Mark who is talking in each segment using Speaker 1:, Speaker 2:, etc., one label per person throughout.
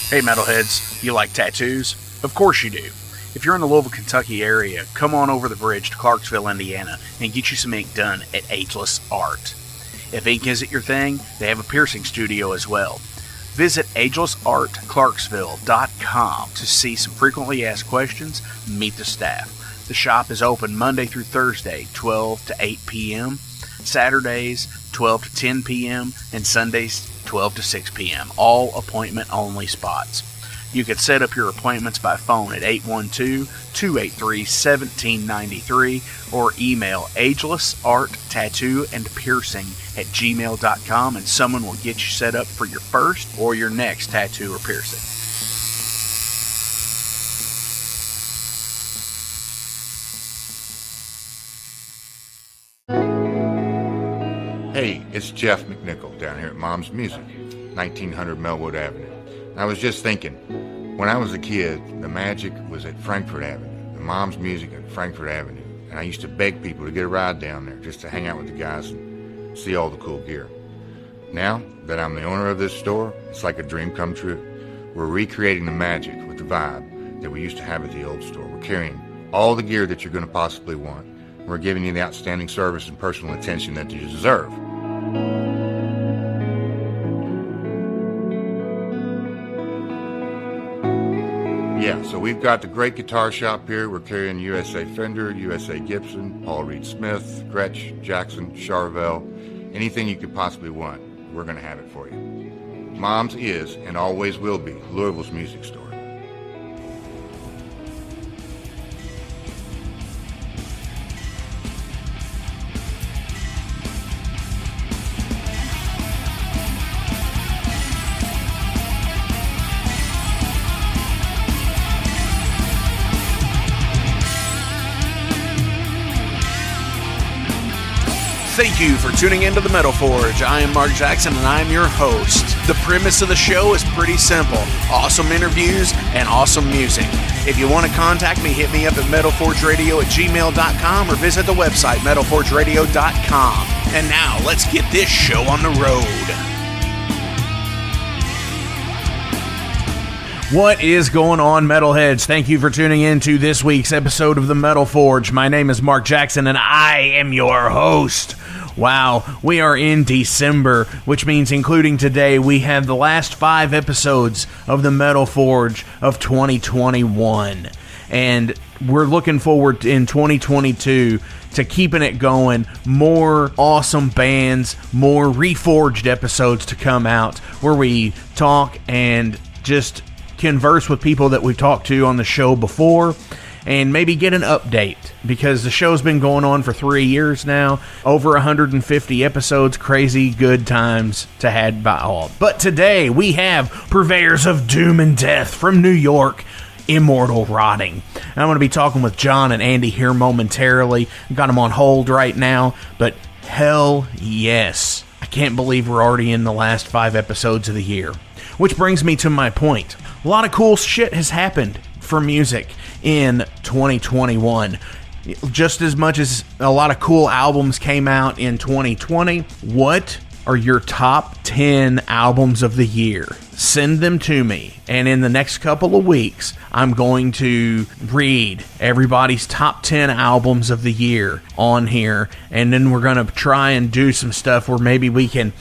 Speaker 1: Hey metalheads, you like tattoos? Of course you do. If you're in the Louisville, Kentucky area, come on over the bridge to Clarksville, Indiana, and get you some ink done at Ageless Art. If ink isn't your thing, they have a piercing studio as well. Visit agelessartclarksville.com to see some frequently asked questions, meet the staff. The shop is open Monday through Thursday, 12 to 8 p.m., Saturdays, 12 to 10 p.m., and Sundays, 12 to 6 p.m., all appointment-only spots. You can set up your appointments by phone at 812-283-1793 or email agelessarttattooandpiercing@gmail.com and someone will get you set up for your first or your next tattoo or piercing.
Speaker 2: Hey, it's Jeff McNichol down here at Mom's Music, 1900 Melwood Avenue. I was just thinking, when I was a kid, the magic was at Frankfort Avenue, the Mom's Music at Frankfort Avenue, and I used to beg people to get a ride down there just to hang out with the guys and see all the cool gear. Now that I'm the owner of this store, it's like a dream come true. We're recreating the magic with the vibe that we used to have at the old store. We're carrying all the gear that you're going to possibly want. We're giving you the outstanding service and personal attention that you deserve. Yeah, so we've got the great guitar shop here. We're carrying USA Fender, USA Gibson, Paul Reed Smith, Gretsch, Jackson, Charvel. Anything you could possibly want, we're going to have it for you. Mom's is, and always will be, Louisville's music store.
Speaker 1: Thank you for tuning into the Metal Forge. I am Mark Jackson and I am your host. The premise of the show is pretty simple. Awesome interviews and awesome music. If you want to contact me, hit me up at metalforgeradio@gmail.com or visit the website metalforgeradio.com. And now, let's get this show on the road. What is going on, metalheads? Thank you for tuning in to this week's episode of the Metal Forge. My name is Mark Jackson and I am your host. Wow, we are in December, which means including today, we have the last 5 episodes of the Metal Forge of 2021. And we're looking forward in 2022 to keeping it going. More awesome bands, more reforged episodes to come out where we talk and just converse with people that we've talked to on the show before and maybe get an update, because the show's been going on for 3 years now, over 150 episodes, crazy good times to had by all. But today we have purveyors of doom and death from New York, Immortal Rotting. I'm going to be talking with John and Andy here momentarily. Got them on hold right now, but hell yes, I can't believe we're already in the last 5 episodes of the year. Which brings me to my point. A lot of cool shit has happened for music in 2021. Just as much as a lot of cool albums came out in 2020, what are your top 10 albums of the year? Send them to me, and in the next couple of weeks, I'm going to read everybody's top 10 albums of the year on here, and then we're going to try and do some stuff where maybe we can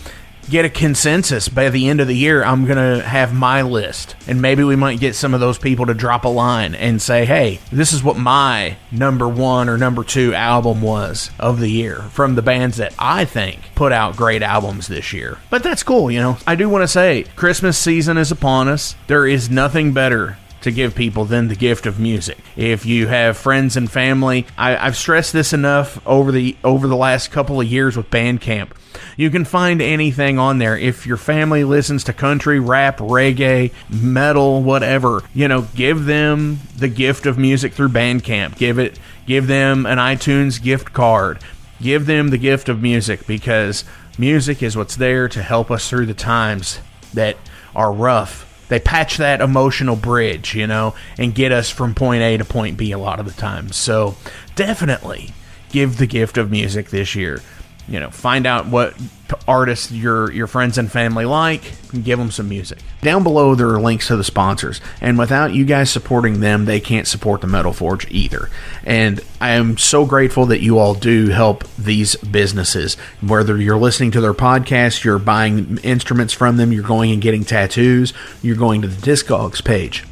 Speaker 1: get a consensus. By the end of the year, I'm going to have my list, and maybe we might get some of those people to drop a line and say, hey, this is what my number 1 or number 2 album was of the year from the bands that I think put out great albums this year. But that's cool, you know. I do want to say, Christmas season is upon us. There is nothing better to give people than the gift of music. If you have friends and family, I've stressed this enough over the last couple of years with Bandcamp. You can find anything on there. If your family listens to country, rap, reggae, metal, whatever, give them the gift of music through Bandcamp. Give them an iTunes gift card. Give them the gift of music, because music is what's there to help us through the times that are rough. They patch that emotional bridge, and get us from point A to point B a lot of the time. So definitely give the gift of music this year. find out what artists your friends and family like, and give them some music. Down below there are links to the sponsors, and without you guys supporting them, they can't support the Metal Forge either. And I am so grateful that you all do help these businesses. Whether you're listening to their podcast, you're buying instruments from them, you're going and getting tattoos, you're going to the Discogs page.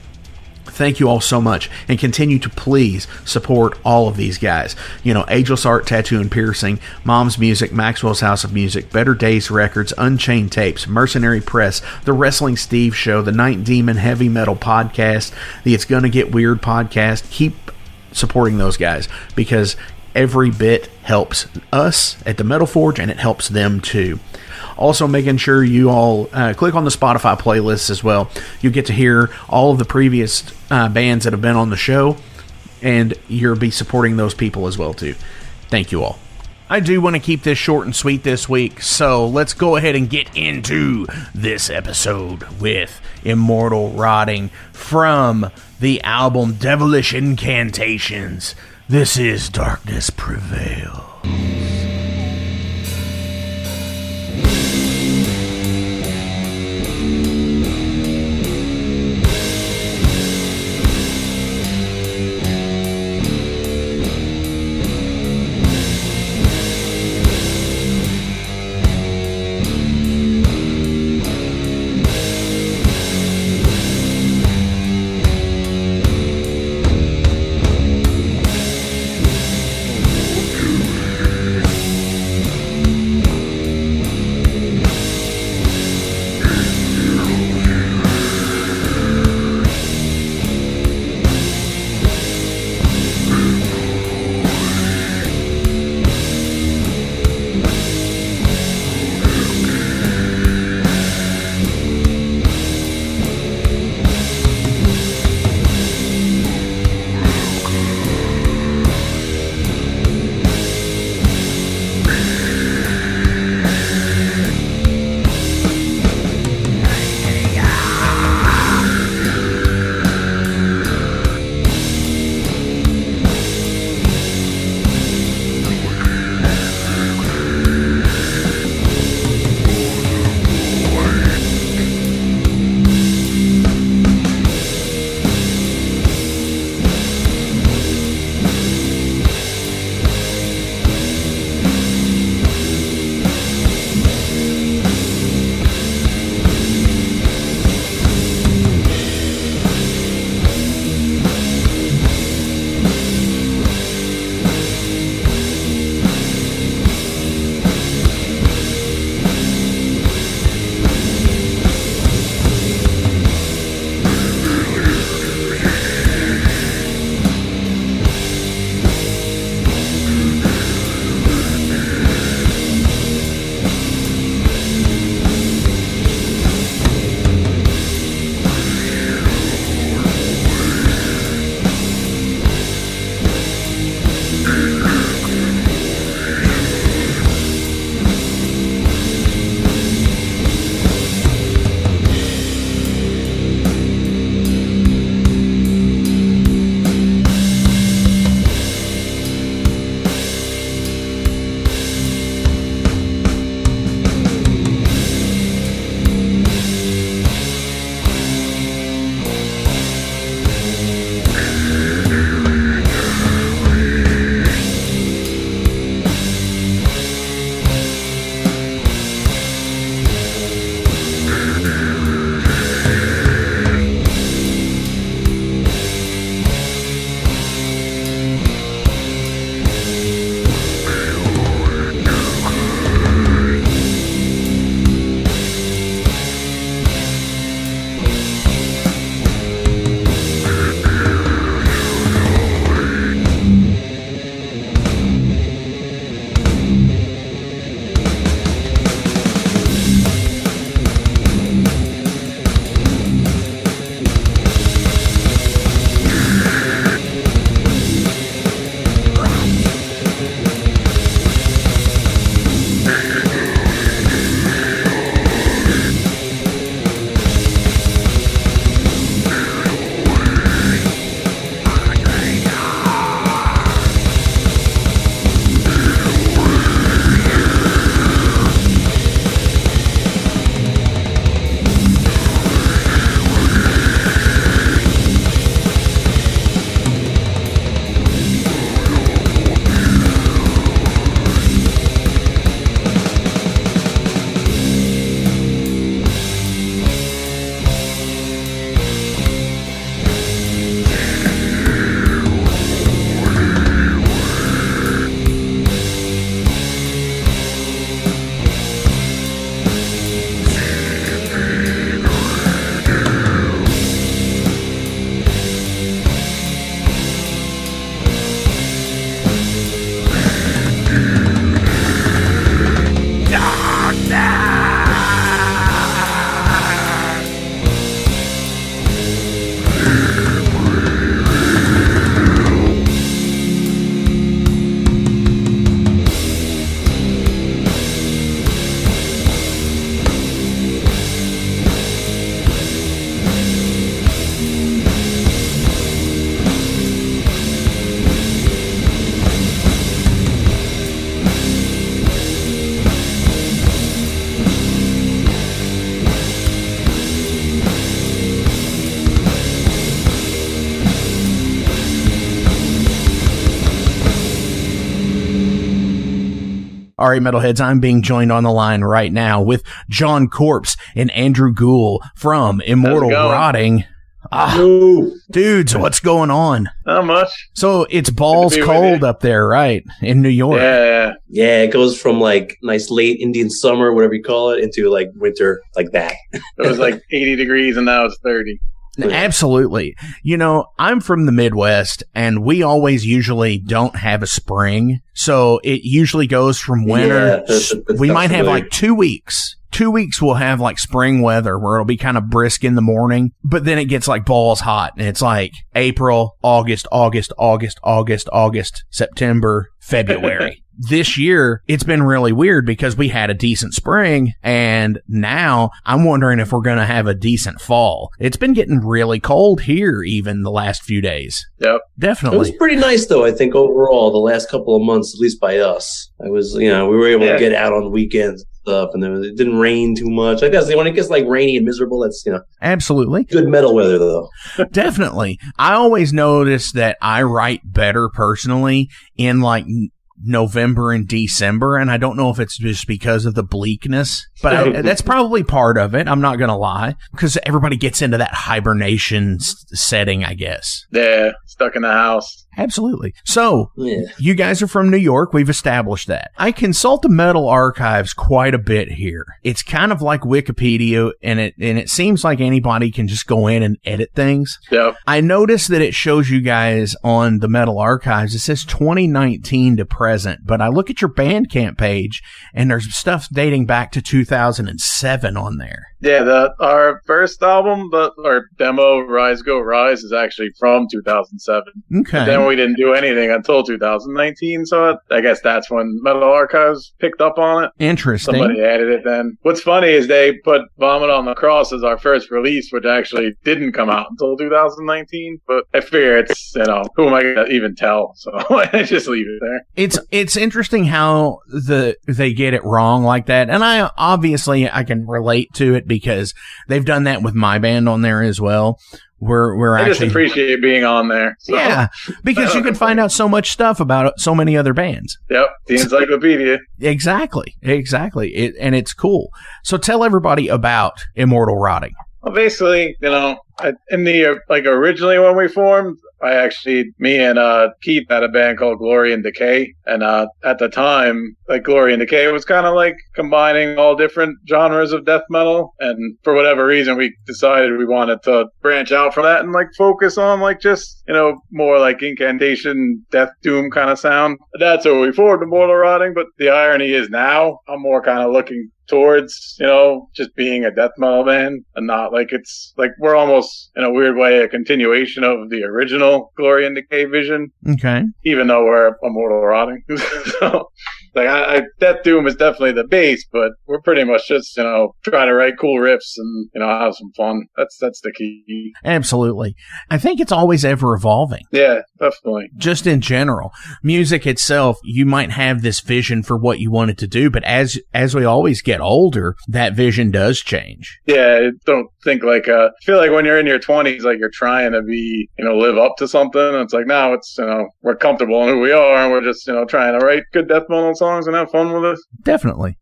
Speaker 1: Thank you all so much, and continue to please support all of these guys. Ageless Art, Tattoo and Piercing, Mom's Music, Maxwell's House of Music, Better Days Records, Unchained Tapes, Mercenary Press, The Wrestling Steve Show, The Night Demon Heavy Metal Podcast, the It's Gonna Get Weird Podcast. Keep supporting those guys, because every bit helps us at the Metal Forge, and it helps them too. Also, making sure you all click on the Spotify playlists as well. You'll get to hear all of the previous bands that have been on the show, and you'll be supporting those people as well too. Thank you all. I do want to keep this short and sweet this week, so let's go ahead and get into this episode with Immortal Rotting from the album Devilish Incantations. This is Darkness Prevails. All right, Metalheads, I'm being joined on the line right now with John Corpse and Andrew Ghoul from Immortal Rotting. Dudes, what's going on?
Speaker 3: Not much.
Speaker 1: So it's balls cold up there, right? In New York.
Speaker 4: Yeah, it goes from like nice late Indian summer, whatever you call it, into like winter like that.
Speaker 3: It was like 80 degrees and now it's 30.
Speaker 1: Absolutely. You know, I'm from the Midwest, and we always usually don't have a spring. So it usually goes from winter. We might have like 2 weeks. 2 weeks we'll have like spring weather where it'll be kind of brisk in the morning, but then it gets like balls hot, and it's like April, August, September, February. This year, it's been really weird because we had a decent spring, and now I'm wondering if we're going to have a decent fall. It's been getting really cold here even the last few days.
Speaker 3: Yep.
Speaker 1: Definitely.
Speaker 4: It was pretty nice, though, I think, overall, the last couple of months, at least by us. We were able to get out on the weekends and stuff, and it didn't rain too much. I guess when it gets like rainy and miserable, that's,
Speaker 1: Absolutely.
Speaker 4: Good metal weather, though.
Speaker 1: Definitely. I always notice that I write better personally in like November and December, and I don't know if it's just because of the bleakness, but that's probably part of it. I'm not going to lie, because everybody gets into that hibernation setting, I guess.
Speaker 3: Yeah, stuck in the house.
Speaker 1: Absolutely. So, You guys are from New York. We've established that. I consult the metal archives quite a bit here. It's kind of like Wikipedia, and it seems like anybody can just go in and edit things.
Speaker 3: Yep.
Speaker 1: I noticed that it shows you guys on the metal archives. It says 2019 to present, but I look at your Bandcamp page, and there's stuff dating back to 2007 on there.
Speaker 3: Yeah, our first album, our demo, Rise Go Rise, is actually from 2007.
Speaker 1: Okay.
Speaker 3: But then we didn't do anything until 2019, so I guess that's when Metal Archives picked up on it.
Speaker 1: Interesting.
Speaker 3: Somebody added it then. What's funny is they put Vomit on the Cross as our first release, which actually didn't come out until 2019, but I figure it's, who am I going to even tell? So I just leave it there.
Speaker 1: It's interesting how they get it wrong like that, and I can relate to it because they've done that with my band on there as well. We're
Speaker 3: I
Speaker 1: actually
Speaker 3: just appreciate being on there. So.
Speaker 1: Yeah, because you can find out so much stuff about so many other bands.
Speaker 3: Yep, the encyclopedia.
Speaker 1: Exactly. And it's cool. So tell everybody about Immortal Rotting.
Speaker 3: Well, basically, in the originally when we formed, me and Keith had a band called Glory and Decay, and at the time, Glory and Decay was kind of like combining all different genres of death metal, and for whatever reason, we decided we wanted to branch out from that and focus on just more like incantation, death doom kind of sound. That's what we formed Immortal Rotting. But the irony is now I'm more kind of looking towards just being a death metal band, and not it's we're almost in a weird way a continuation of the original Glory and Decay vision.
Speaker 1: Okay. Even
Speaker 3: though we're Immortal Rotting. So death doom is definitely the base, but we're pretty much just trying to write cool riffs and have some fun. That's the key.
Speaker 1: Absolutely. I think it's always ever evolving.
Speaker 3: Yeah, definitely.
Speaker 1: Just in general, music itself, you might have this vision for what you want it to do, but as we always get older, that vision does change.
Speaker 3: Yeah, don't think I feel like when you're in your 20s, you're trying to be, live up to something. And it's now it's, we're comfortable in who we are, and we're just, trying to write good death metal songs and have fun with it.
Speaker 1: Definitely.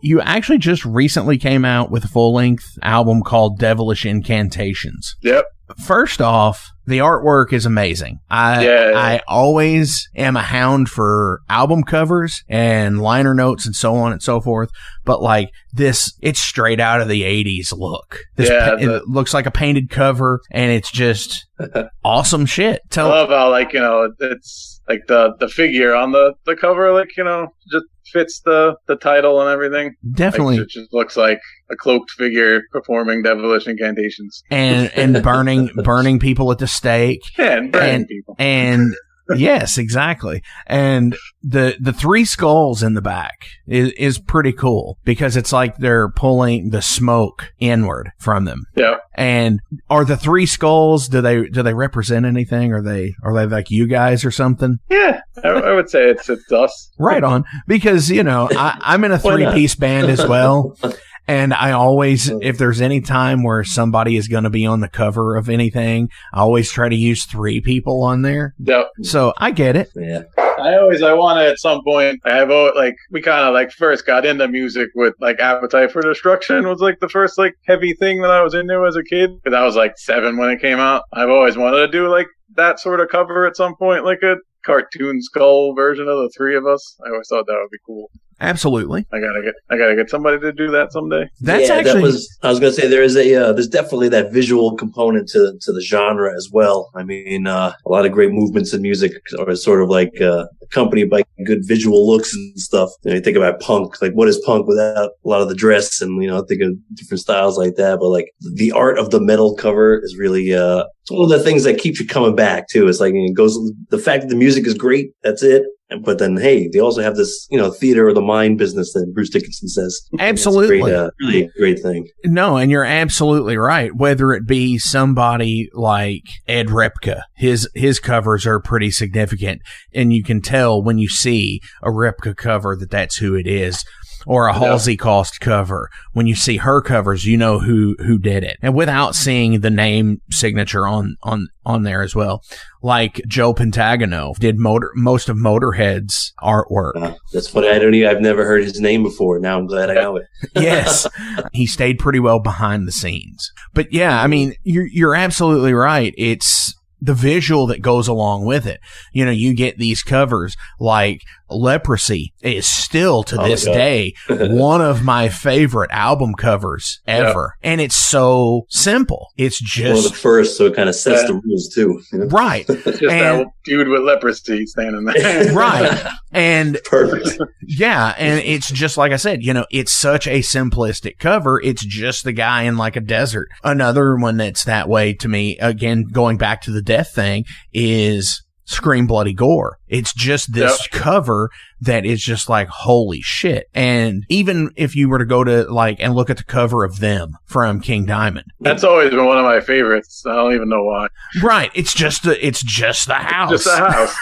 Speaker 1: You actually just recently came out with a full-length album called Devilish Incantations.
Speaker 3: Yep.
Speaker 1: First off, the artwork is amazing. I always am a hound for album covers and liner notes and so on and so forth. But this, it's straight out of the 80s look. It looks like a painted cover, and it's just awesome shit.
Speaker 3: I love how it's the figure on the cover, just fits the title and everything.
Speaker 1: Definitely.
Speaker 3: It just looks like a cloaked figure performing devilish incantations.
Speaker 1: And burning people at the stake.
Speaker 3: Yeah, and burning people.
Speaker 1: And yes, exactly. And the three skulls in the back is pretty cool, because it's like they're pulling the smoke inward from them.
Speaker 3: Yeah. And
Speaker 1: are the three skulls, do they represent anything? Are they like you guys or something?
Speaker 3: Yeah, I would say it's us.
Speaker 1: Right on. Because, I'm in a three-piece band as well. And I always, if there's any time where somebody is going to be on the cover of anything, I always try to use 3 people on there.
Speaker 3: Yep.
Speaker 1: So I get it.
Speaker 4: Yeah.
Speaker 3: I want to at some point, we kind of like first got into music with like Appetite for Destruction was like the first like heavy thing that I was into as a kid. Because I was like 7 when it came out. I've always wanted to do like that sort of cover at some point, like a cartoon skull version of the 3 of us. I always thought that would be cool.
Speaker 1: Absolutely.
Speaker 3: I gotta get somebody to do that someday.
Speaker 1: I
Speaker 4: was gonna say there's definitely that visual component to the genre as well. I mean, a lot of great movements in music are sort of like accompanied by good visual looks and stuff. You think about punk, like what is punk without a lot of the dress and think of different styles like that. But like the art of the metal cover is really it's one of the things that keeps you coming back too. It's like the fact that the music is great, that's it. But then, hey, they also have this, theater of the mind business that Bruce Dickinson says.
Speaker 1: Absolutely.
Speaker 4: It's really a great thing.
Speaker 1: No, and you're absolutely right. Whether it be somebody like Ed Repka, his covers are pretty significant. And you can tell when you see a Repka cover that that's who it is. Or a Halsey Cost cover. When you see her covers, you know who did it. And without seeing the name signature on there as well. Like Joe Pantagano did most of Motorhead's artwork.
Speaker 4: That's funny. I've never heard his name before. Now I'm glad I know it.
Speaker 1: Yes. He stayed pretty well behind the scenes. But yeah, I mean, you're absolutely right. It's the visual that goes along with it. You get these covers like Leprosy is still to this day one of my favorite album covers ever. Yeah. And it's so simple. It's just
Speaker 4: one of the first, so it kind of sets the rules too.
Speaker 1: Right.
Speaker 3: Just that dude with leprosy standing there.
Speaker 1: Right. And
Speaker 4: perfect.
Speaker 1: Yeah. And it's just like I said, it's such a simplistic cover. It's just the guy in like a desert. Another one that's that way to me, again, going back to the death thing, is Scream Bloody Gore. It's just this cover that is just like, holy shit. And even if you were to go to and look at the cover of Them from King Diamond.
Speaker 3: That's always been one of my favorites. I don't even know why.
Speaker 1: Right. It's just the house.
Speaker 3: Just the house.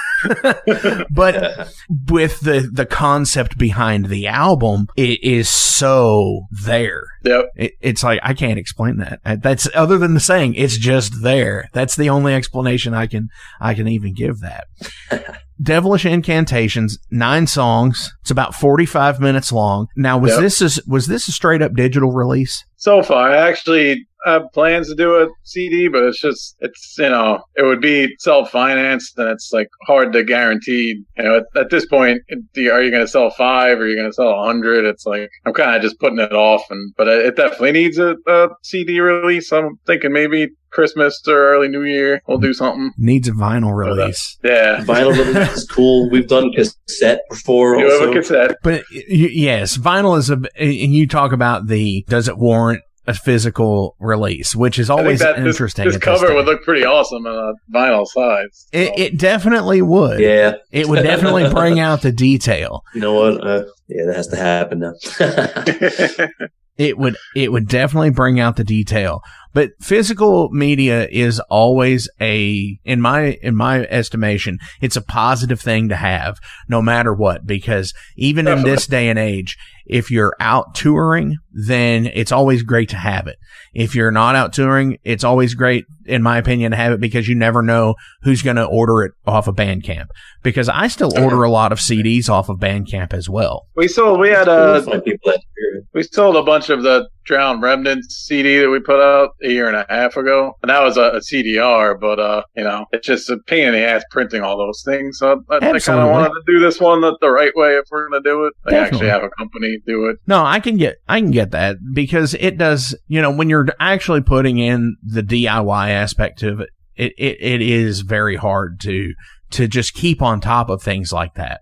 Speaker 1: But with the concept behind the album, it is so there.
Speaker 3: Yep.
Speaker 1: It's like, I can't explain that. That's other than the saying, it's just there. That's the only explanation I can even give that. Devilish Incantations, 9 songs. It's about 45 minutes long. Now, was this a straight up digital release?
Speaker 3: So far, I actually have plans to do a CD, but it's it would be self-financed, and it's like hard to guarantee. At this point, are you going to sell 5 or are you going to sell 100? It's like I'm kind of just putting it off, but it definitely needs a CD release. I'm thinking maybe Christmas or early New Year we'll do something.
Speaker 1: Needs a vinyl release.
Speaker 3: Yeah,
Speaker 4: vinyl release is cool. We've done cassette before.
Speaker 3: You have a cassette,
Speaker 1: but yes, vinyl is and you talk about does it warrant a physical release, which is always interesting.
Speaker 3: This cover would look pretty awesome on a vinyl size. So.
Speaker 1: It definitely would.
Speaker 4: Yeah.
Speaker 1: It would definitely bring out the detail.
Speaker 4: You know what? That has to happen now.
Speaker 1: It would definitely bring out the detail. But physical media is always in my estimation, it's a positive thing to have no matter what, because even definitely. In this day and age, if you're out touring, then it's always great to have it. If you're not out touring, it's always great, in my opinion, to have it because you never know who's going to order it off of Bandcamp. Because I still order a lot of CDs off of Bandcamp as well.
Speaker 3: We sold a bunch of the Drowned Remnants CD that we put out a year and a half ago, and that was a CDR. But it's just a pain in the ass printing all those things. So I kind of wanted to do this one the right way if we're going to do it. Actually have a company do it.
Speaker 1: No, I can get that because it does. When you're actually putting in the DIY aspect of it, it is very hard to just keep on top of things like that.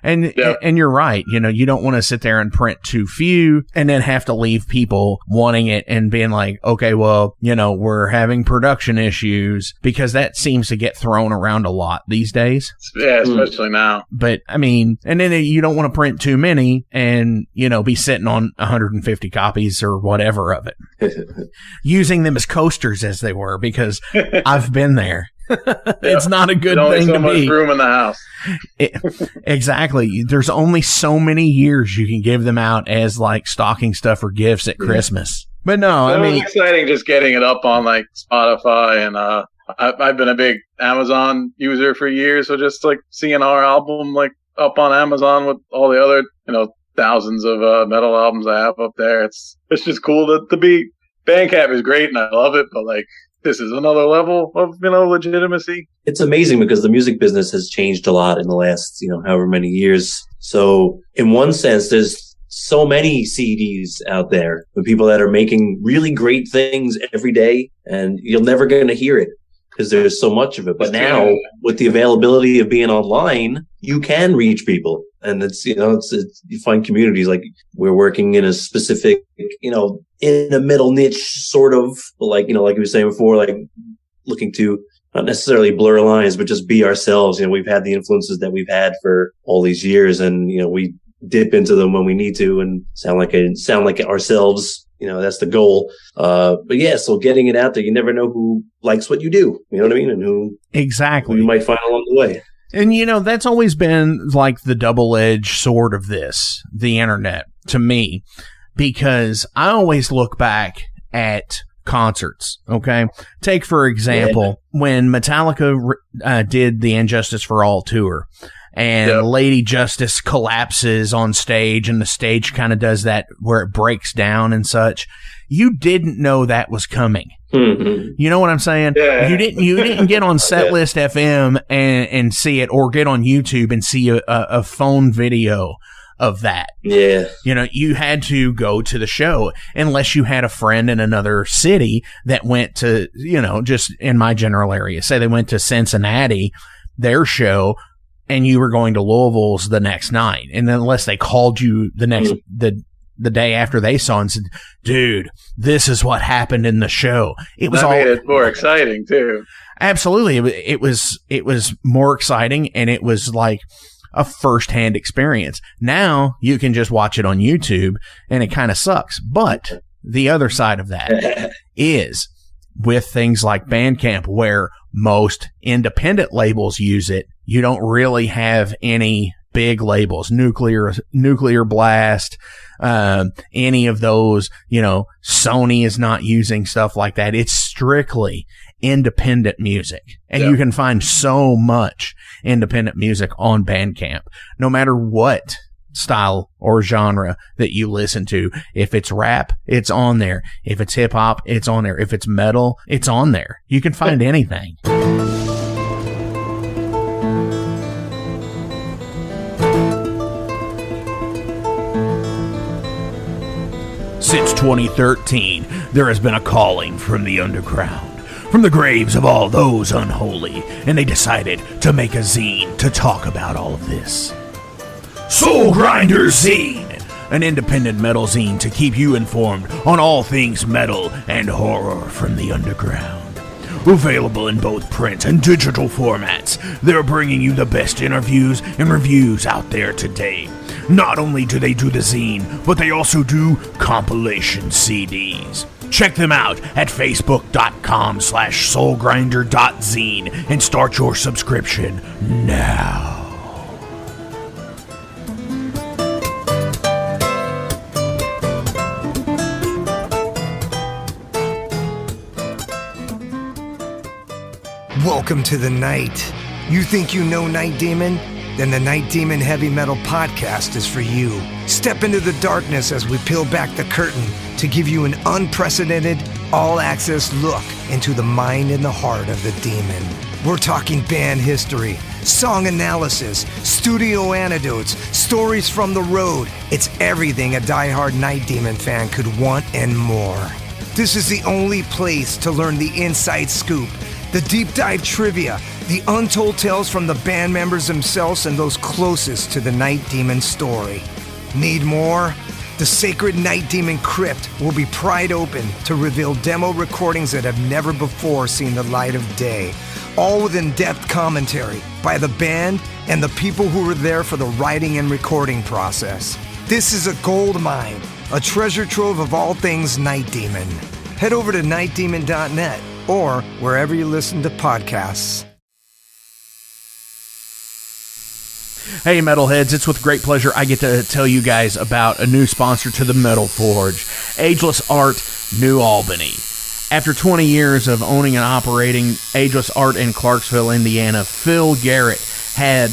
Speaker 1: And you're right. You don't want to sit there and print too few and then have to leave people wanting it and being like, okay, well, we're having production issues, because that seems to get thrown around a lot these days.
Speaker 3: Yeah, especially now.
Speaker 1: But I mean, and then you don't want to print too many and, be sitting on 150 copies or whatever of it, using them as coasters as they were, because I've been there. It's not a good
Speaker 3: There's
Speaker 1: thing
Speaker 3: only so
Speaker 1: to
Speaker 3: much
Speaker 1: be.
Speaker 3: room in the house.
Speaker 1: Exactly. There's only so many years you can give them out as like stocking stuff or gifts at Christmas. But no,
Speaker 3: It
Speaker 1: I mean,
Speaker 3: was exciting just getting it up on like Spotify, and I've been a big Amazon user for years, so just like seeing our album like up on Amazon with all the other, thousands of metal albums I have up there, it's just cool to be. Bandcamp is great and I love it, but like this is another level of legitimacy.
Speaker 4: It's amazing because the music business has changed a lot in the last however many years. So in one sense, there's so many CDs out there with people that are making really great things every day, and you're never going to hear it because there's so much of it. But now with the availability of being online, you can reach people. And it's, you find communities like we're working in a specific, in a middle niche sort of, like you were saying before, like looking to not necessarily blur lines, but just be ourselves. We've had the influences that we've had for all these years, and, we dip into them when we need to and sound like ourselves. That's the goal. But yeah, so getting it out there, you never know who likes what you do. You know what I mean? And who you might find along the way.
Speaker 1: And, that's always been like the double-edged sword of the internet to me, because I always look back at concerts. Okay. Take, for example, when Metallica did the Injustice for All tour, and Lady Justice collapses on stage, and the stage kind of does that where it breaks down and such. You didn't know that was coming.
Speaker 4: Mm-hmm.
Speaker 1: You know what I'm saying?
Speaker 3: Yeah.
Speaker 1: You didn't get on Setlist FM and see it, or get on YouTube and see a phone video of that.
Speaker 4: Yeah.
Speaker 1: You had to go to the show unless you had a friend in another city that went to, just in my general area. Say they went to Cincinnati, their show, and you were going to Louisville's the next night. And then unless they called you the next, the day after they saw and said, dude, this is what happened in the show. It was
Speaker 3: made it more exciting too.
Speaker 1: Absolutely. It was more exciting, and it was like a first-hand experience. Now you can just watch it on YouTube, and it kind of sucks. But the other side of that is with things like Bandcamp, where most independent labels use it, you don't really have any big labels, Nuclear Blast, any of those, Sony is not using stuff like that. It's strictly independent music. And you can find so much independent music on Bandcamp, no matter what style or genre that you listen to. If it's rap, it's on there. If it's hip hop, it's on there. If it's metal, it's on there. You can find anything. Since 2013, there has been a calling from the underground, from the graves of all those unholy, and they decided to make a zine to talk about all of this. Soulgrinder Zine, an independent metal zine to keep you informed on all things metal and horror from the underground. Available in both print and digital formats, they're bringing you the best interviews and reviews out there today. Not only do they do the zine, but they also do compilation CDs. Check them out at facebook.com/soulgrinder.zine and start your subscription now.
Speaker 5: Welcome to the night. You think you know Night Demon? Then the Night Demon Heavy Metal Podcast is for you. Step into the darkness as we peel back the curtain to give you an unprecedented, all-access look into the mind and the heart of the demon. We're talking band history, song analysis, studio anecdotes, stories from the road. It's everything a diehard Night Demon fan could want and more. This is the only place to learn the inside scoop, the deep dive trivia, the untold tales from the band members themselves and those closest to the Night Demon story. Need more? The sacred Night Demon Crypt will be pried open to reveal demo recordings that have never before seen the light of day, all with in-depth commentary by the band and the people who were there for the writing and recording process. This is a gold mine, a treasure trove of all things Night Demon. Head over to nightdemon.net or wherever you listen to podcasts.
Speaker 1: Hey, Metalheads, it's with great pleasure I get to tell you guys about a new sponsor to the Metal Forge, Ageless Art, New Albany. After 20 years of owning and operating Ageless Art in Clarksville, Indiana, Phil Garrett had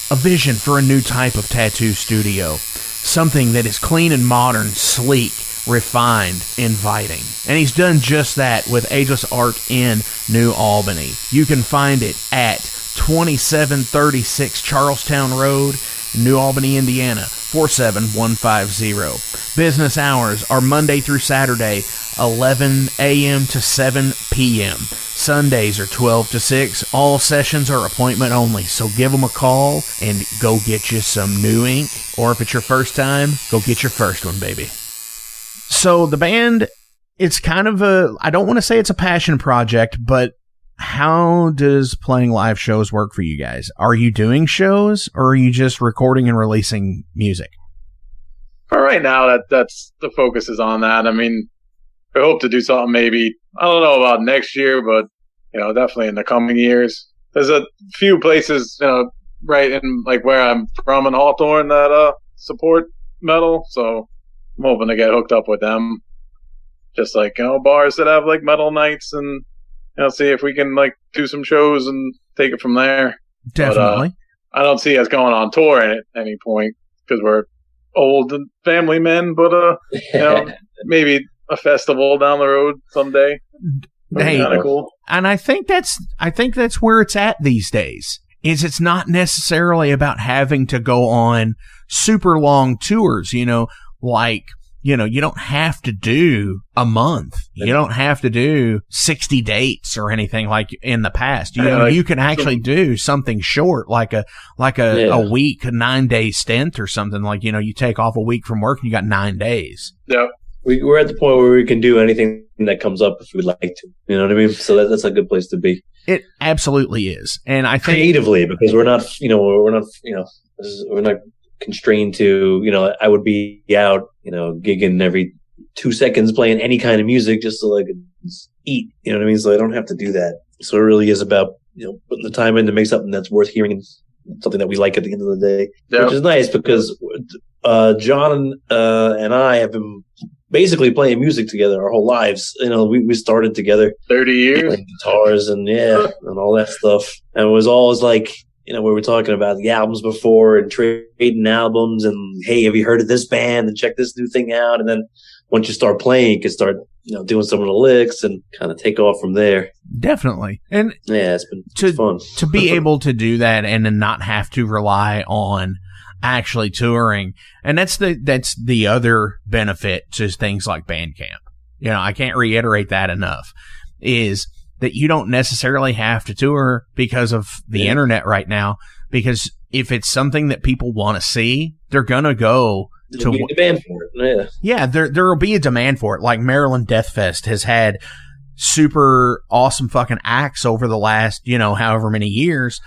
Speaker 1: a vision for a new type of tattoo studio. Something that is clean and modern, sleek, refined, inviting. And he's done just that with Ageless Art in New Albany. You can find it at 2736 Charlestown Road, New Albany, Indiana, 47150. Business hours are Monday through Saturday, 11 a.m. to 7 p.m. Sundays are 12 to 6. All sessions are appointment only, so give them a call and go get you some new ink. Or if it's your first time, go get your first one, baby. So the band, it's kind of I don't want to say it's a passion project, but how does playing live shows work for you guys? Are you doing shows, or are you just recording and releasing music?
Speaker 3: For right now, that's the focus is on that. I mean, we hope to do something maybe, I don't know about next year, but, definitely in the coming years. There's a few places, right in like where I'm from in Hawthorne that support metal, so I'm hoping to get hooked up with them. Just like, bars that have like metal nights and, see if we can like do some shows and take it from there.
Speaker 1: Definitely.
Speaker 3: But, I don't see us going on tour at any point because we're old and family men, but, maybe a festival down the road someday.
Speaker 1: Hey,
Speaker 3: kind of cool.
Speaker 1: And I think that's where it's at these days. It's not necessarily about having to go on super long tours, like, you don't have to do a month. You don't have to do 60 dates or anything like in the past. You can actually do something short, like a week, a 9-day stint or something. Like, you take off a week from work and you got 9 days.
Speaker 3: Yeah.
Speaker 4: We're at the point where we can do anything that comes up if we'd like to. You know what I mean? So that's a good place to be.
Speaker 1: It absolutely is. And I think
Speaker 4: creatively, because we're not constrained to, I would be out, gigging every 2 seconds playing any kind of music just so I could eat, you know what I mean? So I don't have to do that. So it really is about, putting the time in to make something that's worth hearing and something that we like at the end of the day, which is nice because John and I have been basically playing music together our whole lives. We started together
Speaker 3: 30 years,
Speaker 4: playing guitars and all that stuff. And it was always like, we were talking about the albums before and trading albums and, hey, have you heard of this band and check this new thing out? And then once you start playing, you can start, doing some of the licks and kind of take off from there.
Speaker 1: Definitely. And
Speaker 4: yeah, it's been fun.
Speaker 1: To be able to do that and then not have to rely on actually touring. And that's the other benefit to things like Bandcamp. I can't reiterate that enough, is that you don't necessarily have to tour because of the internet right now, because if it's something that people want to see, they're going to go to
Speaker 4: be a demand for it.
Speaker 1: Yeah, there will be a demand for it. Like Maryland Death Fest has had super awesome fucking acts over the last, however many years.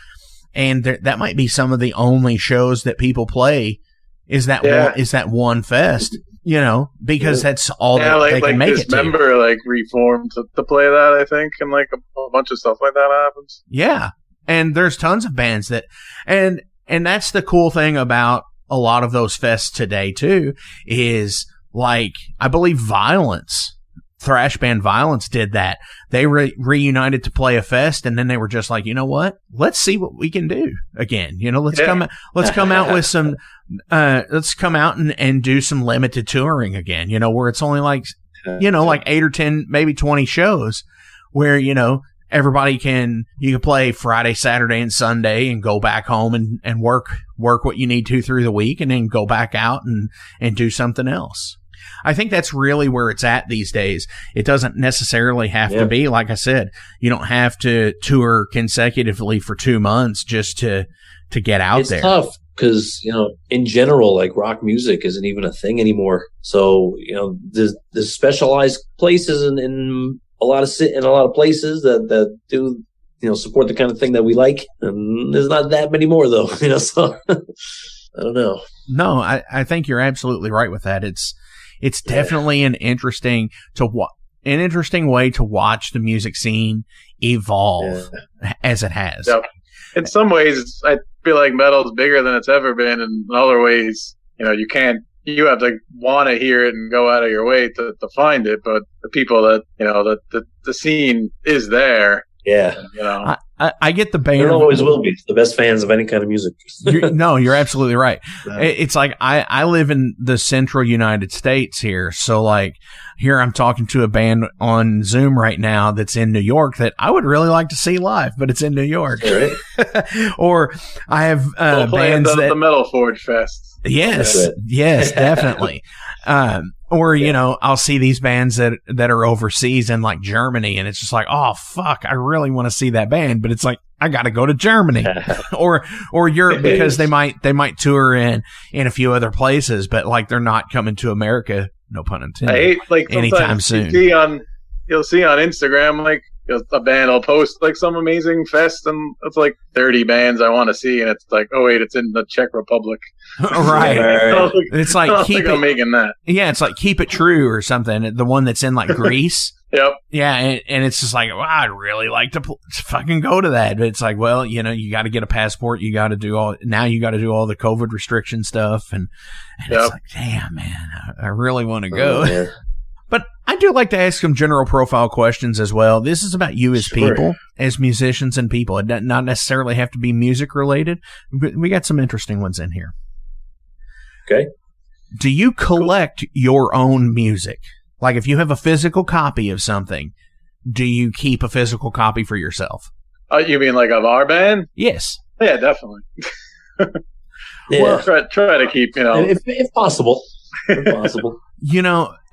Speaker 1: And that might be some of the only shows that people play is that one fest, because that's all that they can make it to.
Speaker 3: Member reformed to play that, I think, and like a bunch of stuff like that happens.
Speaker 1: Yeah, and there's tons of bands that, and that's the cool thing about a lot of those fests today too, is like I believe thrash band Violence did that. They reunited to play a fest, and then they were just like, you know what? Let's see what we can do again. Let's come out with some, let's come out and do some limited touring again. Where it's only like, like 8 or 10, maybe 20 shows, where everybody you can play Friday, Saturday, and Sunday, and go back home and work what you need to through the week, and then go back out and do something else. I think that's really where it's at these days. It doesn't necessarily have to be, like I said, you don't have to tour consecutively for 2 months just to get out there.
Speaker 4: It's tough because, in general, like rock music isn't even a thing anymore. So, there's specialized places in a lot of places that do, support the kind of thing that we like. And there's not that many more though, so I don't know.
Speaker 1: No, I think you're absolutely right with that. It's definitely an interesting an interesting way to watch the music scene evolve as it has.
Speaker 3: Yep. In some ways, I feel like metal's bigger than it's ever been. In other ways, you have to want to hear it and go out of your way to find it. But the people that, the scene is there.
Speaker 4: Yeah.
Speaker 1: I get the band.
Speaker 4: There always will be. It's the best fans of any kind of music.
Speaker 1: You're absolutely right. It's like I live in the central United States here. So like here I'm talking to a band on Zoom right now that's in New York that I would really like to see live, but it's in New York.
Speaker 4: Right.
Speaker 1: Or I have bands
Speaker 3: the Metal Forge Fest.
Speaker 1: Yes, yes, definitely. Or, I'll see these bands that are overseas in like Germany, and it's just like, oh, fuck, I really want to see that band, but it's like, I got to go to Germany or Europe because they might tour in a few other places, but like they're not coming to America, no pun intended,
Speaker 3: I hate, like,
Speaker 1: anytime soon.
Speaker 3: You'll see on Instagram, like, a band will post like some amazing fest, and it's like 30 bands I want to see, and it's like, oh wait, it's in the Czech Republic.
Speaker 1: Right. It's like I'm
Speaker 3: making that.
Speaker 1: Yeah, it's like Keep It True or something. The one that's in like Greece.
Speaker 3: Yep.
Speaker 1: Yeah, and it's just like, well, I'd really like to fucking go to that, but it's like, well, you got to get a passport. You got to do all the COVID restriction stuff, and it's like, damn, man, I really want to go.
Speaker 4: Yeah.
Speaker 1: But I do like to ask some general profile questions as well. This is about you as people, as musicians and people. It does not necessarily have to be music related, but we got some interesting ones in here.
Speaker 4: Okay.
Speaker 1: Do you collect your own music? Like if you have a physical copy of something, do you keep a physical copy for yourself?
Speaker 3: You mean like of our band?
Speaker 1: Yes.
Speaker 3: Yeah, definitely.
Speaker 4: Well,
Speaker 3: try to keep,
Speaker 4: if possible. If possible.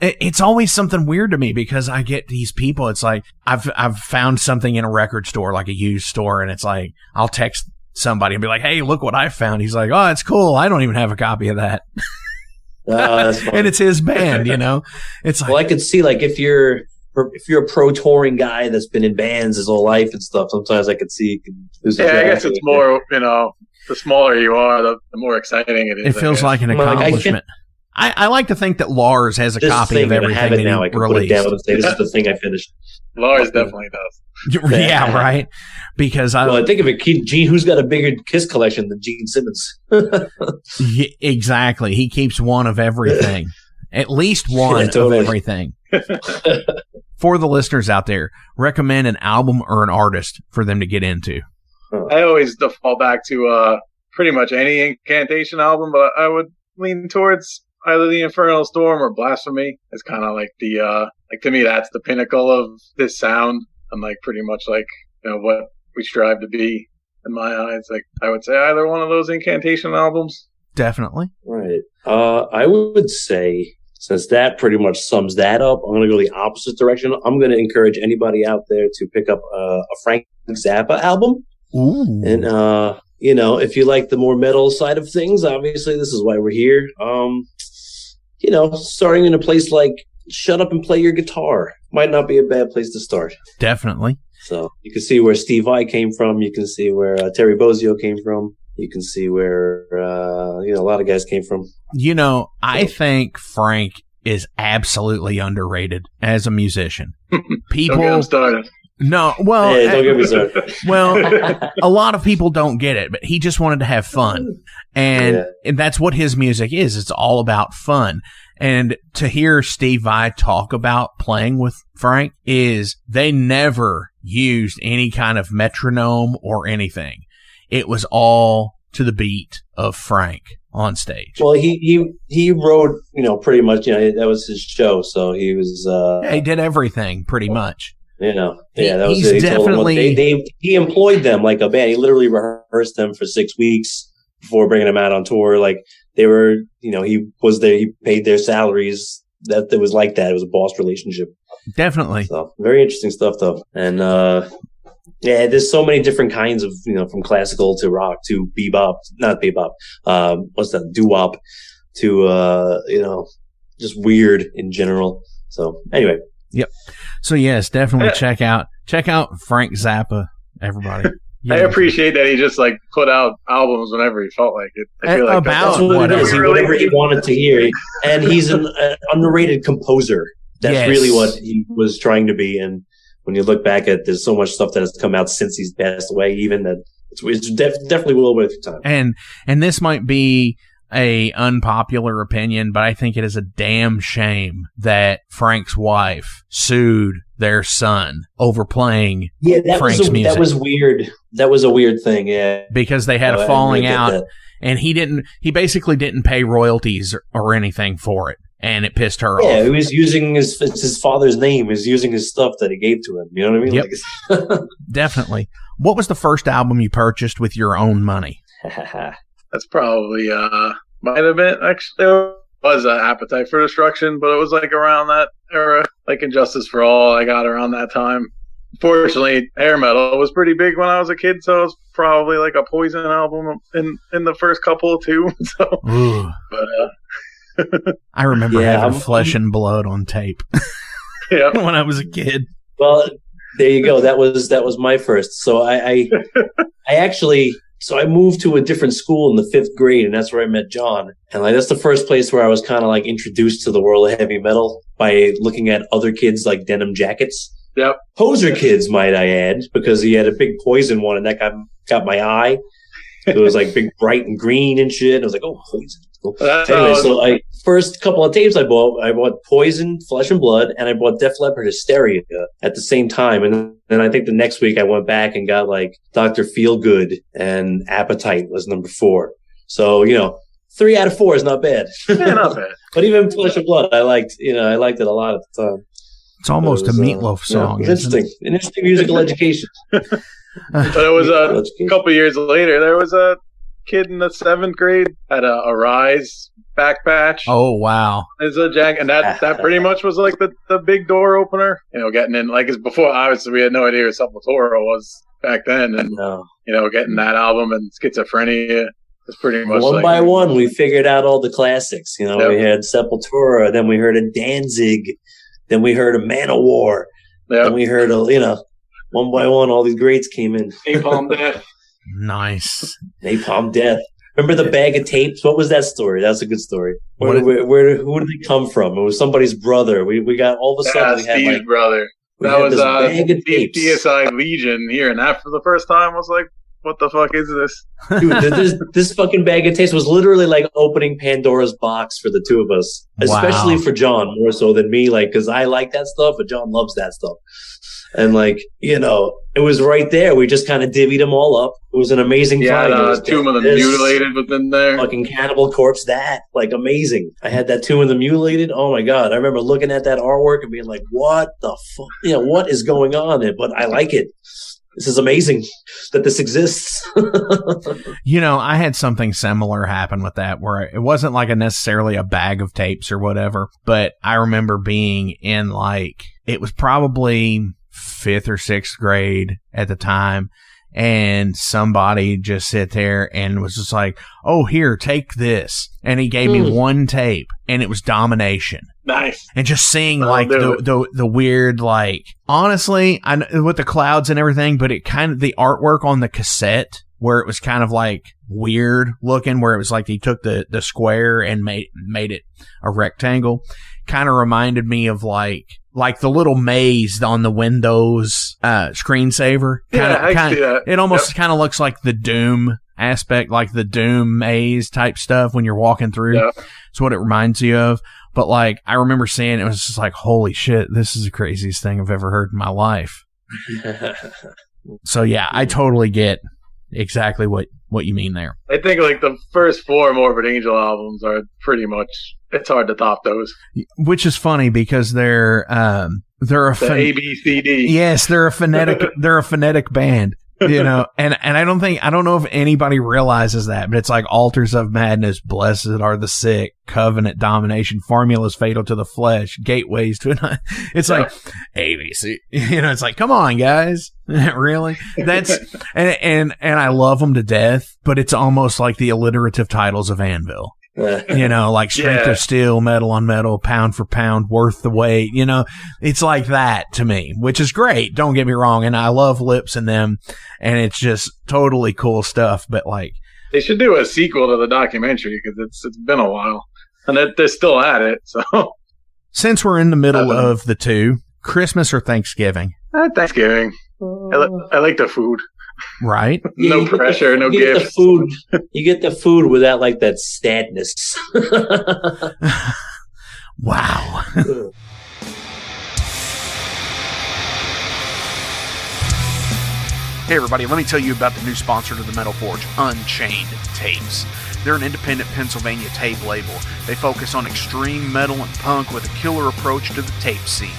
Speaker 1: It's always something weird to me because I get these people. It's like I've found something in a record store, like a used store, and it's like I'll text somebody and be like, "Hey, look what I found." He's like, "Oh, it's cool. I don't even have a copy of that." And it's his band, It's like,
Speaker 4: well, I could see like if you're a pro touring guy that's been in bands his whole life and stuff. Sometimes I could see.
Speaker 3: I guess it's more, the smaller you are, the more exciting it is.
Speaker 1: It feels like an accomplishment. I like to think that Lars has a copy of everything that he
Speaker 4: now. I can put it down and say, this is the thing I finished.
Speaker 3: Lars definitely does.
Speaker 1: Yeah, right? Because
Speaker 4: I think of it, Gene, who's got a bigger Kiss collection than Gene Simmons?
Speaker 1: Exactly. He keeps one of everything. At least one of everything. For the listeners out there, recommend an album or an artist for them to get into.
Speaker 3: I always default back to pretty much any Incantation album, but I would lean towards either The Infernal Storm or Blasphemy. It's kind of like to me, that's the pinnacle of this sound, and like pretty much like, what we strive to be in my eyes. Like I would say either one of those Incantation albums.
Speaker 1: Definitely.
Speaker 4: Right. I would say, since that pretty much sums that up, I'm going to go the opposite direction. I'm going to encourage anybody out there to pick up a Frank Zappa album.
Speaker 1: Ooh.
Speaker 4: And, if you like the more metal side of things, obviously this is why we're here. Starting in a place like Shut Up and Play Your Guitar might not be a bad place to start.
Speaker 1: Definitely.
Speaker 4: So you can see where Steve Vai came from. You can see where Terry Bozzio came from. You can see where, a lot of guys came from.
Speaker 1: I think Frank is absolutely underrated as a musician. People
Speaker 3: Don't get him started.
Speaker 1: No, well,
Speaker 4: don't get me started.
Speaker 1: Well, a lot of people don't get it, but he just wanted to have fun, and that's what his music is. It's all about fun. And to hear Steve Vai talk about playing with Frank is they never used any kind of metronome or anything. It was all to the beat of Frank on stage.
Speaker 4: Well, he wrote, pretty much, that was his show, so he was.
Speaker 1: He did everything pretty much.
Speaker 4: That was
Speaker 1: he's
Speaker 4: it.
Speaker 1: Definitely.
Speaker 4: He employed them like a band. He literally rehearsed them for 6 weeks before bringing them out on tour. Like they were, he was there. He paid their salaries. That it was like that. It was a boss relationship.
Speaker 1: Definitely.
Speaker 4: So very interesting stuff, though. And there's so many different kinds of, from classical to rock to bebop, not bebop. What's that? Doo-wop to just weird in general. So anyway.
Speaker 1: Yep. So yes, definitely check out Frank Zappa, everybody.
Speaker 3: I appreciate that he just like put out albums whenever he felt like it. I feel like
Speaker 4: that's what it is. Whatever he wanted to hear. And he's an underrated composer That's really what he was trying to be. And when you look back at, there's so much stuff that has come out since he's passed away, even that it's definitely well worth your time.
Speaker 1: And this might be a unpopular opinion, but I think it is a damn shame that Frank's wife sued their son over playing Frank's music.
Speaker 4: That was weird. That was a weird thing, yeah.
Speaker 1: Because they had a falling out, and he basically didn't pay royalties or anything for it, and it pissed her off.
Speaker 4: Yeah, he was using his father's name. He was using his stuff that he gave to him. You know what I mean?
Speaker 1: Yep. Like, definitely. What was the first album you purchased with your own money?
Speaker 3: That's probably, might have been, actually, there was an Appetite for Destruction, but it was like around that era, like Injustice for All, I got around that time. Fortunately, hair metal was pretty big when I was a kid, so it was probably like a Poison album in the first couple too. So, but
Speaker 1: I remember having Flesh and Blood on tape.
Speaker 3: Yeah,
Speaker 1: when I was a kid.
Speaker 4: Well, there you go. That was my first. So I actually. So I moved to a different school in the 5th grade, and that's where I met John. And like that's the first place where I was kind of like introduced to the world of heavy metal by looking at other kids like denim jackets.
Speaker 3: Yep.
Speaker 4: Poser kids, might I add, because he had a big Poison one, and that got my eye. It was like big, bright and green and shit. I was like, oh, Poison. Cool. Anyway, so first couple of tapes I bought Poison, Flesh and Blood, and I bought Def Leppard Hysteria at the same time. And then I think the next week I went back and got like Dr. Feelgood and Appetite was number 4. So, 3 out of 4 is not bad.
Speaker 3: Yeah, not bad.
Speaker 4: But even Flesh and Blood, I liked it a lot at the time.
Speaker 1: It's almost a Meatloaf song.
Speaker 4: It was interesting. An interesting musical education.
Speaker 3: But it was a couple years later, there was a kid in the 7th grade had a Rise back patch.
Speaker 1: Oh, wow.
Speaker 3: It's a jack, and that pretty much was like the big door opener. Getting in, like, it's before, obviously, we had no idea what Sepultura was back then. And, getting that album and Schizophrenia is pretty much
Speaker 4: one by one, we figured out all the classics. We had Sepultura, then we heard a Danzig, then we heard a Manowar, then we heard one by one, all these greats came in.
Speaker 3: Napalm Death.
Speaker 1: Nice.
Speaker 4: Napalm Death. Remember the bag of tapes? What was that story? That's a good story. Who did they come from? It was somebody's brother. We got all of a sudden we had
Speaker 3: Steve's brother. That was DSI Legion here, and that for the first time was like, what the fuck is this?
Speaker 4: Dude, this fucking bag of tapes was literally like opening Pandora's box for the two of us, especially for John, more so than me, like, because I like that stuff, but John loves that stuff. And like, it was right there. We just kind of divvied them all up. It was an amazing find.
Speaker 3: Yeah, Tomb of the Mutilated within there.
Speaker 4: Fucking Cannibal Corpse, like amazing. I had that Tomb of the Mutilated. Oh my God. I remember looking at that artwork and being like, what the fuck? What is going on? But I like it. This is amazing that this exists.
Speaker 1: I had something similar happen with that where it wasn't like necessarily a bag of tapes or whatever, but I remember being in it was probably 5th or 6th grade at the time, and somebody just sit there and was just like, oh, here, take this. And he gave me one tape, and it was Domination.
Speaker 3: Nice.
Speaker 1: And just seeing the weird, honestly, I know with the clouds and everything, but it kind of, the artwork on the cassette where it was kind of weird looking, where it was like he took the square and made it a rectangle, kind of reminded me of like the little maze on the Windows screensaver.
Speaker 3: I can see that.
Speaker 1: It almost kind of looks like the Doom aspect, like the Doom maze type stuff when you're walking through.
Speaker 3: Yeah.
Speaker 1: It's what it reminds you of. But I remember seeing it was just like, holy shit, this is the craziest thing I've ever heard in my life. So yeah, I totally get exactly what you mean there.
Speaker 3: I think the first 4 Morbid Angel albums are pretty much, it's hard to top those.
Speaker 1: Which is funny because they're a
Speaker 3: ABCD.
Speaker 1: Yes, they're a phonetic band. And I don't know if anybody realizes that, but it's like Altars of Madness, Blessed Are the Sick, Covenant, Domination, Formulas Fatal to the Flesh, Gateways to it's like ABC. It's like, come on, guys. Really? That's and I love them to death, but it's almost like the alliterative titles of Anvil. Like Strength of Steel, Metal on Metal, Pound for Pound, Worth the Wait. It's like that to me, which is great. Don't get me wrong. And I love Lips in them, and it's just totally cool stuff. But
Speaker 3: they should do a sequel to the documentary because it's been a while, and they're still at it. So
Speaker 1: Since we're in the middle of the two, Christmas or Thanksgiving?
Speaker 3: Thanksgiving. I like the food.
Speaker 1: Right?
Speaker 3: No pressure, no gifts.
Speaker 4: You get the food without like that sadness.
Speaker 1: Wow. Hey everybody, let me tell you about the new sponsor to the Metal Forge, Unchained Tapes. They're an independent Pennsylvania tape label. They focus on extreme metal and punk with a killer approach to the tape scene.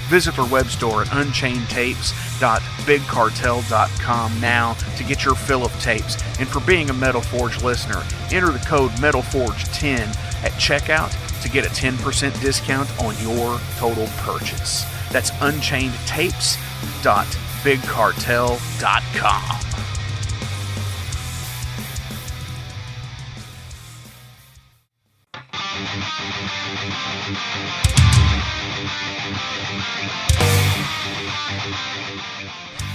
Speaker 1: Visit their web store at unchainedtapes.bigcartel.com now to get your fill of tapes. And for being a Metal Forge listener, enter the code METALFORGE10 at checkout to get a 10% discount on your total purchase. That's unchainedtapes.bigcartel.com.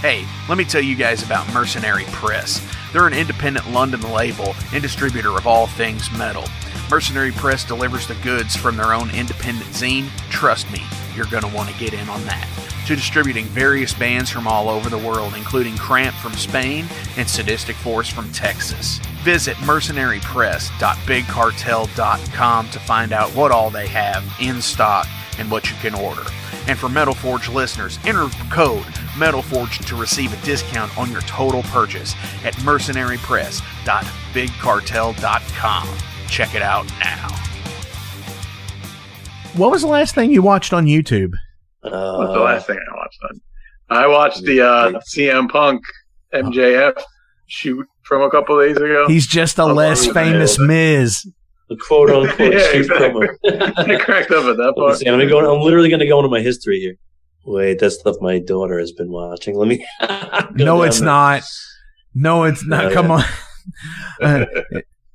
Speaker 1: Hey, let me tell you guys about Mercenary Press. They're an independent London label and distributor of all things metal. Mercenary Press delivers the goods from their own independent zine. Trust me, you're going to want to get in on that. To distributing various bands from all over the world, including Cramp from Spain and Sadistic Force from Texas. Visit mercenarypress.bigcartel.com to find out what all they have in stock and what you can order. And for Metal Forge listeners, enter code METALFORGE to receive a discount on your total purchase at mercenarypress.bigcartel.com. Check it out now. What was the last thing you watched on YouTube?
Speaker 3: What's the last thing I watched on? I watched the CM Punk MJF shoot from a couple days ago.
Speaker 1: He's just a less famous Miz.
Speaker 4: The quote-unquote shoot
Speaker 3: exactly. I cracked up at that part.
Speaker 4: I'm literally going to go into my history here. Wait, that's stuff my daughter has been watching. Let me...
Speaker 1: No, it's not. No, it's not. Come on.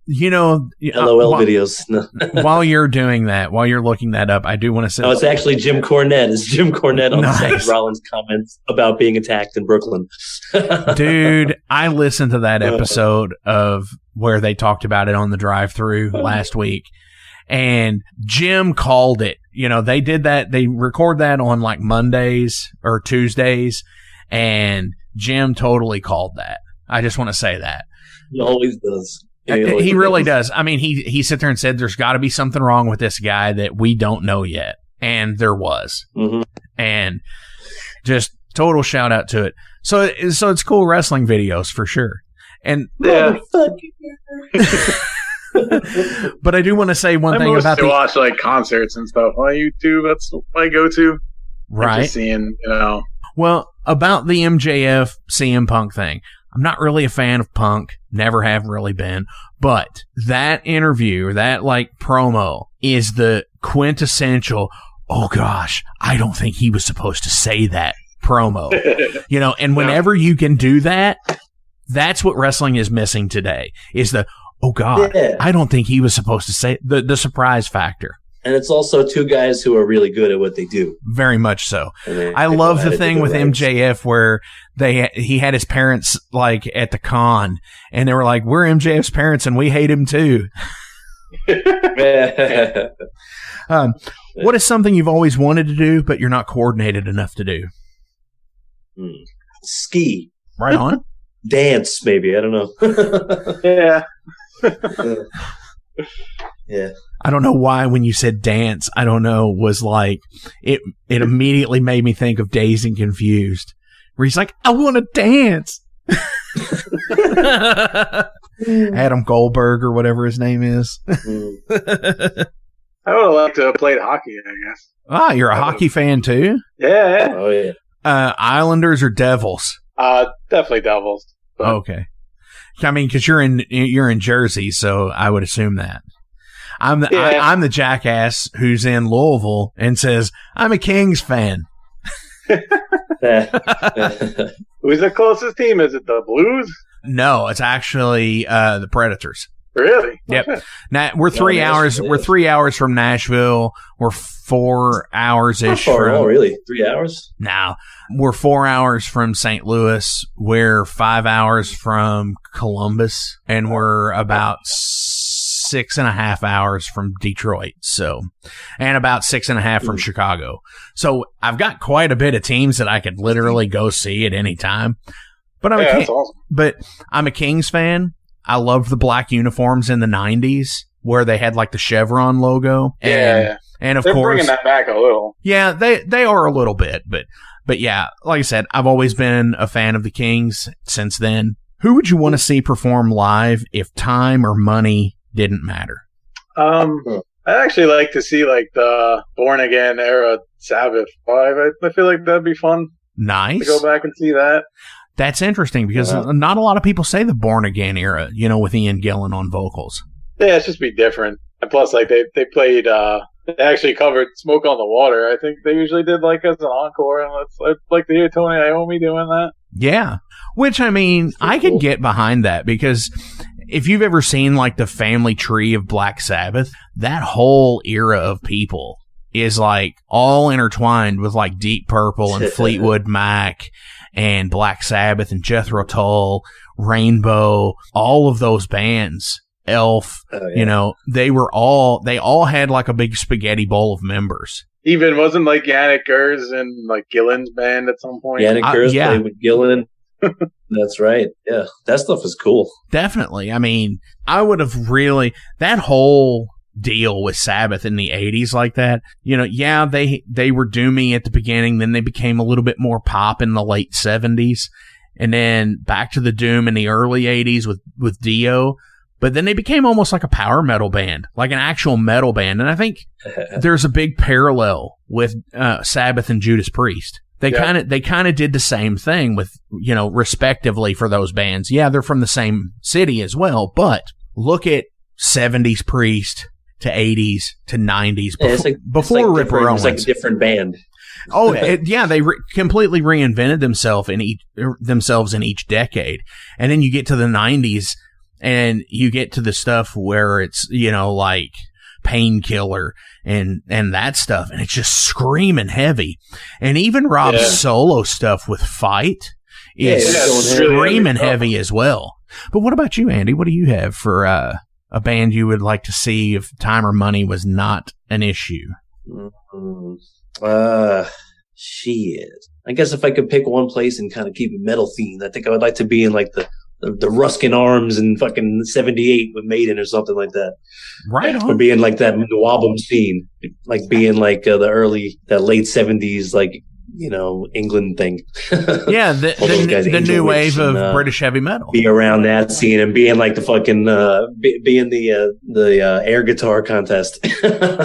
Speaker 4: LOL videos. No.
Speaker 1: While you're doing that, while you're looking that up, I do want to say...
Speaker 4: No, it's actually Jim Cornette. It's Jim Cornette on Seth Rollins' comments about being attacked in Brooklyn.
Speaker 1: Dude, I listened to that episode of where they talked about it on the drive-thru last week, and Jim called it. You know, they did that. They record that on like Mondays or Tuesdays, and Jim totally called that. I just want to say that.
Speaker 4: He always does.
Speaker 1: He really does. I mean, he sat there and said, there's got to be something wrong with this guy that we don't know yet. And there was. Mm-hmm. And just total shout out to it. So it's cool wrestling videos for sure. And
Speaker 3: yeah.
Speaker 1: But I do want to say one thing about
Speaker 3: watch like concerts and stuff on YouTube. That's what I go to.
Speaker 1: Right.
Speaker 3: Just seeing,
Speaker 1: Well, about the MJF CM Punk thing. I'm not really a fan of Punk, never have really been, but that interview, or that like promo is the quintessential, oh gosh, I don't think he was supposed to say that promo. And whenever you can do that, that's what wrestling is missing today, is the, oh god, I don't think he was supposed to say, the surprise factor.
Speaker 4: And it's also two guys who are really good at what they do.
Speaker 1: Very much so. I love the thing with MJF where he had his parents like at the con, and they were like, "We're MJF's parents, and we hate him too." What is something you've always wanted to do, but you're not coordinated enough to do?
Speaker 4: Ski.
Speaker 1: Right on.
Speaker 4: Dance, maybe. I don't know.
Speaker 3: Yeah.
Speaker 4: Yeah.
Speaker 1: I don't know why when you said dance, I don't know, was like, it immediately made me think of Dazed and Confused, where he's like, I want to dance. Adam Goldberg or whatever his name is.
Speaker 3: I would have liked to have played hockey, I guess.
Speaker 1: Ah, you're a hockey fan too?
Speaker 3: Yeah.
Speaker 4: Oh, yeah.
Speaker 1: Islanders or Devils?
Speaker 3: Definitely Devils. But.
Speaker 1: Okay. I mean, because you're in Jersey, so I would assume that. I'm the jackass who's in Louisville and says, I'm a Kings fan.
Speaker 3: Who's the closest team? Is it the Blues?
Speaker 1: No, it's actually the Predators.
Speaker 3: Really?
Speaker 1: Yep. Now we're 3 hours. We're 3 hours from Nashville. We're 4 hours ish.
Speaker 4: Oh, really? 3 hours?
Speaker 1: Now we're 4 hours from St. Louis. We're 5 hours from Columbus, and we're about 6.5 hours from Detroit, and about 6.5 from Chicago. So I've got quite a bit of teams that I could literally go see at any time. But
Speaker 3: that's awesome.
Speaker 1: But I'm a Kings fan. I loved the black uniforms in the 90s where they had like the chevron logo. And of
Speaker 3: They're
Speaker 1: course,
Speaker 3: bringing that back a little.
Speaker 1: Yeah, they are a little bit, but yeah, like I said, I've always been a fan of the Kings since then. Who would you want to see perform live if time or money didn't matter?
Speaker 3: I'd actually like to see like the Born Again era Sabbath live. I feel like that'd be fun.
Speaker 1: Nice.
Speaker 3: To go back and see that.
Speaker 1: That's interesting because not a lot of people say the Born Again era, with Ian Gillan on vocals.
Speaker 3: Yeah, it's just be different. And plus, like they played, they actually covered "Smoke on the Water." I think they usually did like as an encore, and I'd like to hear Tony Iommi doing that.
Speaker 1: Yeah, which I mean, I could get behind that because if you've ever seen like the family tree of Black Sabbath, that whole era of people is like all intertwined with like Deep Purple and Fleetwood Mac and Black Sabbath and Jethro Tull, Rainbow, all of those bands. Elf, they all had like a big spaghetti bowl of members.
Speaker 3: Even wasn't like Yannick Gers and like Gillan's band at some point.
Speaker 4: Yannick Gers played with Gillan. That's right. Yeah, that stuff is cool.
Speaker 1: Definitely. I mean, I would have that whole deal with Sabbath in the 80s like that. They were doomy at the beginning, then they became a little bit more pop in the late 70s, and then back to the doom in the early 80s with Dio. But then they became almost like a power metal band, like an actual metal band. And I think there's a big parallel with Sabbath and Judas Priest. They kind of did the same thing with, respectively for those bands. Yeah, they're from the same city as well. But look at 70s Priest to 80s to 90s before Ripper Owens.
Speaker 4: It's like a different band.
Speaker 1: They completely reinvented themselves in each decade. And then you get to the 90s. And you get to the stuff where it's, like Painkiller and that stuff. And it's just screaming heavy. And even Rob's solo stuff with Fight is screaming heavy as well. But what about you, Andy? What do you have for a band you would like to see if time or money was not an issue?
Speaker 4: Shit. I guess if I could pick one place and kind of keep it metal themed, I think I would like to be in like the Ruskin Arms in fucking 78 with Maiden or something like that.
Speaker 1: Right on.
Speaker 4: Or being like that Wabum scene. Like being like that late 70s, like, England thing.
Speaker 1: Yeah, the new wave of British heavy metal.
Speaker 4: Be around that scene and being like the fucking, being the air guitar contest.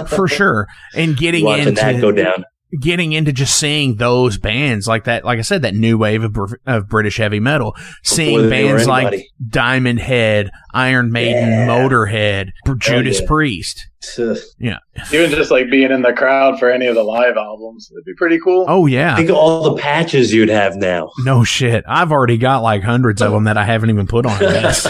Speaker 1: For sure. And
Speaker 4: watching that go down.
Speaker 1: Getting into just seeing those bands like that, like I said, that new wave of British heavy metal, seeing bands like Diamond Head, Iron Maiden, Motorhead, Judas Priest. Yeah.
Speaker 3: Even just like being in the crowd for any of the live albums, it'd be pretty cool.
Speaker 1: Oh, yeah.
Speaker 4: Think of all the patches you'd have now.
Speaker 1: No shit. I've already got like hundreds of them that I haven't even put on this.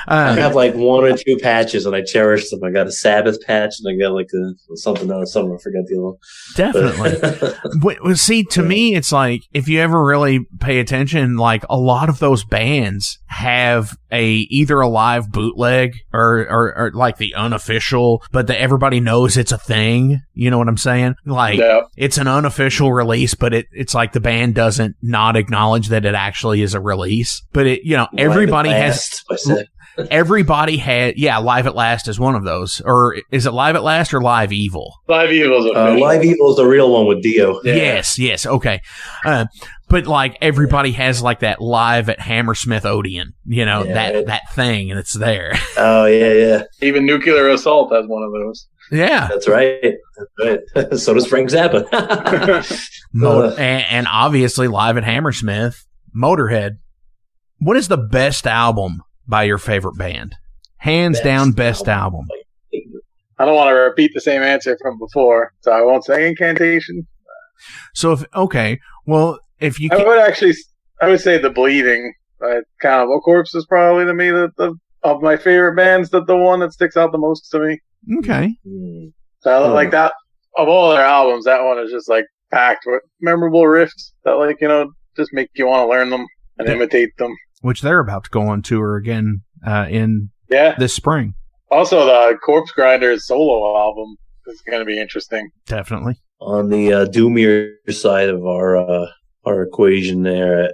Speaker 4: I have like one or two patches and I cherish them. I got a Sabbath patch and I got like something else. I forgot the other one.
Speaker 1: Definitely. See, to me, it's like if you ever really pay attention, like a lot of those bands have either a live bootleg or like the unofficial, but everybody knows it's a thing. You know what I'm saying? Like it's an unofficial release, but it's like the band doesn't not acknowledge that it actually is a release. But everybody has. Everybody had, Live at Last is one of those. Or is it Live at Last or Live Evil?
Speaker 3: Live Evil is
Speaker 4: Live Evil is the real one with Dio.
Speaker 1: Yeah. Yes, okay. But like everybody has like that Live at Hammersmith Odeon, that thing, and it's there.
Speaker 4: Oh, yeah.
Speaker 3: Even Nuclear Assault has one of those.
Speaker 1: Yeah.
Speaker 4: That's right. So does Frank Zappa.
Speaker 1: And obviously Live at Hammersmith, Motorhead. What is the best album by your favorite band? Hands down, best album.
Speaker 3: I don't want to repeat the same answer from before, so I won't say Incantation.
Speaker 1: So if you
Speaker 3: I would say The Bleeding. Cannibal Corpse is probably to me of my favorite bands, the one that sticks out the most to me.
Speaker 1: Okay.
Speaker 3: So like that, of all their albums, that one is just like packed with memorable riffs that just make you want to learn them and imitate them.
Speaker 1: Which they're about to go on tour again in this spring.
Speaker 3: Also, the Corpse Grinder's solo album is going to be interesting.
Speaker 1: Definitely.
Speaker 4: On the doomier side of our equation there,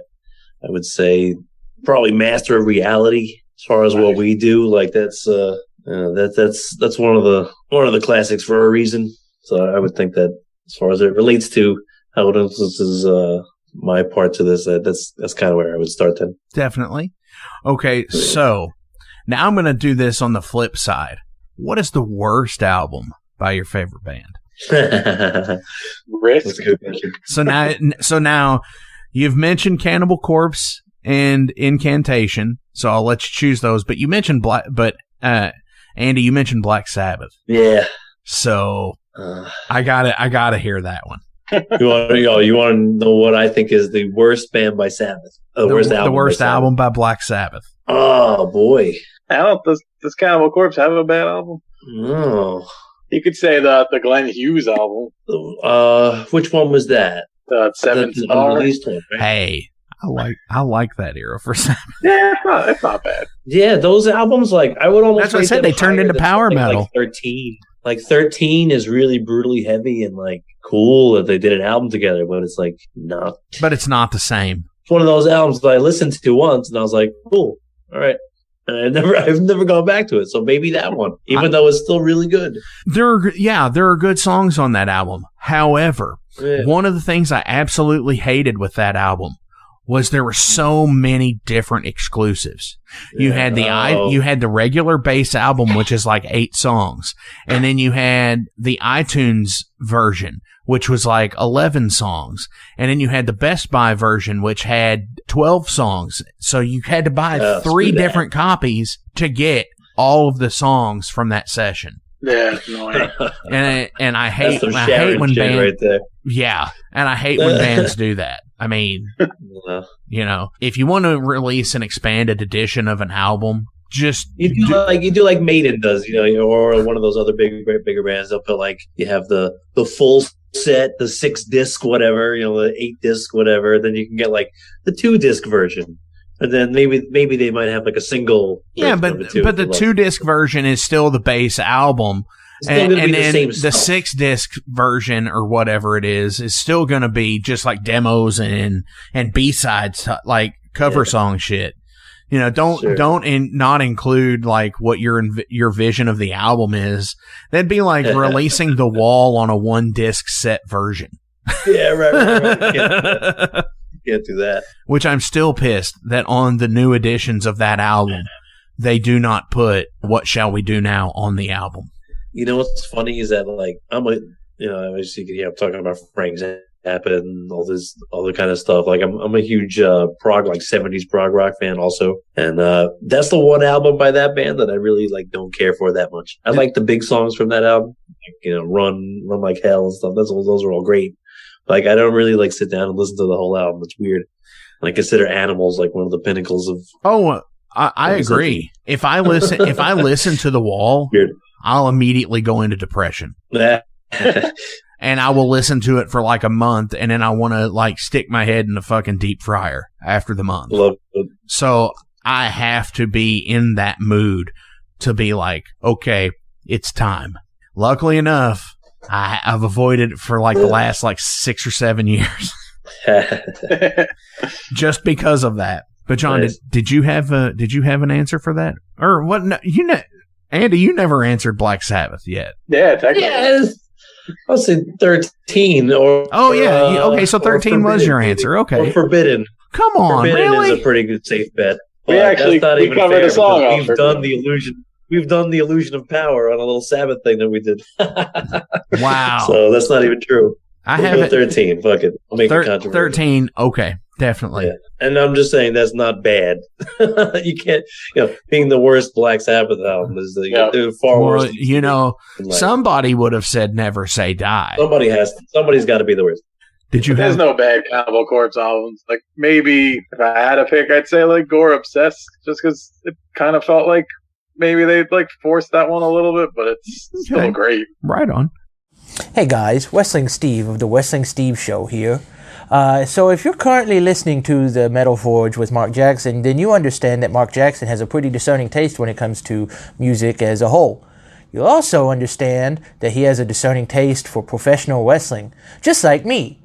Speaker 4: I would say probably Master of Reality as far as what we do. Like that's one of the classics for a reason. So I would think that as far as it relates to how it influences my part to this, that's kind of where I would start then.
Speaker 1: Definitely. Okay, so now I'm going to do this on the flip side. What is the worst album by your favorite band?
Speaker 3: Risk.
Speaker 1: So now you've mentioned Cannibal Corpse and Incantation, so I'll let you choose those. But you mentioned Andy, you mentioned Black Sabbath.
Speaker 4: Yeah.
Speaker 1: So I gotta hear that one.
Speaker 4: You want to know what I think is the worst band by Sabbath?
Speaker 1: The worst album by Black Sabbath.
Speaker 4: Oh boy!
Speaker 3: Does Cannibal Corpse have a bad album?
Speaker 4: No.
Speaker 3: You could say the Glenn Hughes album.
Speaker 4: Which one was that?
Speaker 3: The Seven Star.
Speaker 4: Right?
Speaker 1: Hey, I like that era for Sabbath.
Speaker 3: Yeah, it's not bad.
Speaker 4: Yeah, those albums, like I would almost.
Speaker 1: That's what I said. They turned into power metal.
Speaker 4: Like 13. Like 13 is really brutally heavy and like cool that they did an album together, but it's like not.
Speaker 1: But it's not the same.
Speaker 4: It's one of those albums that I listened to once and I was like, cool, all right. And I've never gone back to it. So maybe that one, even though it's still really good.
Speaker 1: There are good songs on that album. However, one of the things I absolutely hated with that album was there were so many different exclusives. You had the regular base album, which is like 8 songs, and then you had the iTunes version, which was like 11 songs, and then you had the Best Buy version, which had 12 songs. So you had to buy 3 different copies to get all of the songs from that session.
Speaker 3: Yeah, annoying.
Speaker 1: and I hate when bands
Speaker 4: right there.
Speaker 1: Yeah, and I hate when bands do that. I mean, if you want to release an expanded edition of an album, just
Speaker 4: you do like Maiden does, or one of those other bigger bands. They'll put like you have the full set, the 6-disc whatever, the 8-disc whatever. Then you can get like the 2-disc version. And then maybe they might have like a single.
Speaker 1: Yeah, but the 2-disc version is still the base album. And then the 6-disc version or whatever it is still going to be just like demos and B-sides, like cover song shit. Don't not include like what your vision of the album is. That'd be like releasing The Wall on a 1-disc set version.
Speaker 4: Yeah, right. Can't do that.
Speaker 1: Which I'm still pissed that on the new editions of that album, they do not put What Shall We Do Now on the album.
Speaker 4: You know what's funny is that like I'm talking about Frank Zappa and all the kind of stuff. Like I'm a huge prog, like 70s prog rock fan also, and that's the one album by that band that I really like don't care for that much. I like the big songs from that album, like, Run Like Hell and stuff. Those are all great. Like I don't really like sit down and listen to the whole album. It's weird. And I consider Animals like one of the pinnacles of.
Speaker 1: Oh, I agree. If I listen to The Wall. Weird. I'll immediately go into depression. And I will listen to it for like a month, and then I want to like stick my head in the fucking deep fryer after the month.
Speaker 4: Love it.
Speaker 1: So I have to be in that mood to be like, okay, it's time. Luckily enough, I've avoided it for like the last like 6 or 7 years. Just because of that. But John, nice. did you have an answer for that? Or what? No, Andy, you never answered Black Sabbath yet.
Speaker 3: Yeah, technically.
Speaker 4: Yeah, I'll say 13.
Speaker 1: Okay, so 13 was your answer. Okay.
Speaker 4: Or Forbidden.
Speaker 1: Come on,
Speaker 4: Forbidden
Speaker 1: really?
Speaker 4: is a pretty good safe bet.
Speaker 3: We actually covered the song.
Speaker 4: We've done the illusion of power on a little Sabbath thing that we did.
Speaker 1: Wow.
Speaker 4: So that's not even true.
Speaker 1: I have
Speaker 4: 13. Fuck it. I'll make it controversial.
Speaker 1: 13. Okay, definitely.
Speaker 4: Yeah. And I'm just saying that's not bad. You can't, being the worst Black Sabbath album is far worse.
Speaker 1: Somebody would have said "Never Say Die."
Speaker 4: Somebody's got to be the worst.
Speaker 3: There's no bad Cannibal Corpse albums. Like maybe if I had to pick, I'd say like Gore Obsessed, just because it kind of felt like maybe they like forced that one a little bit, but it's still great.
Speaker 1: Right on.
Speaker 6: Hey guys, Wrestling Steve of the Wrestling Steve Show here. So if you're currently listening to the Metal Forge with Mark Jackson, then you understand that Mark Jackson has a pretty discerning taste when it comes to music as a whole. You'll also understand that he has a discerning taste for professional wrestling, just like me.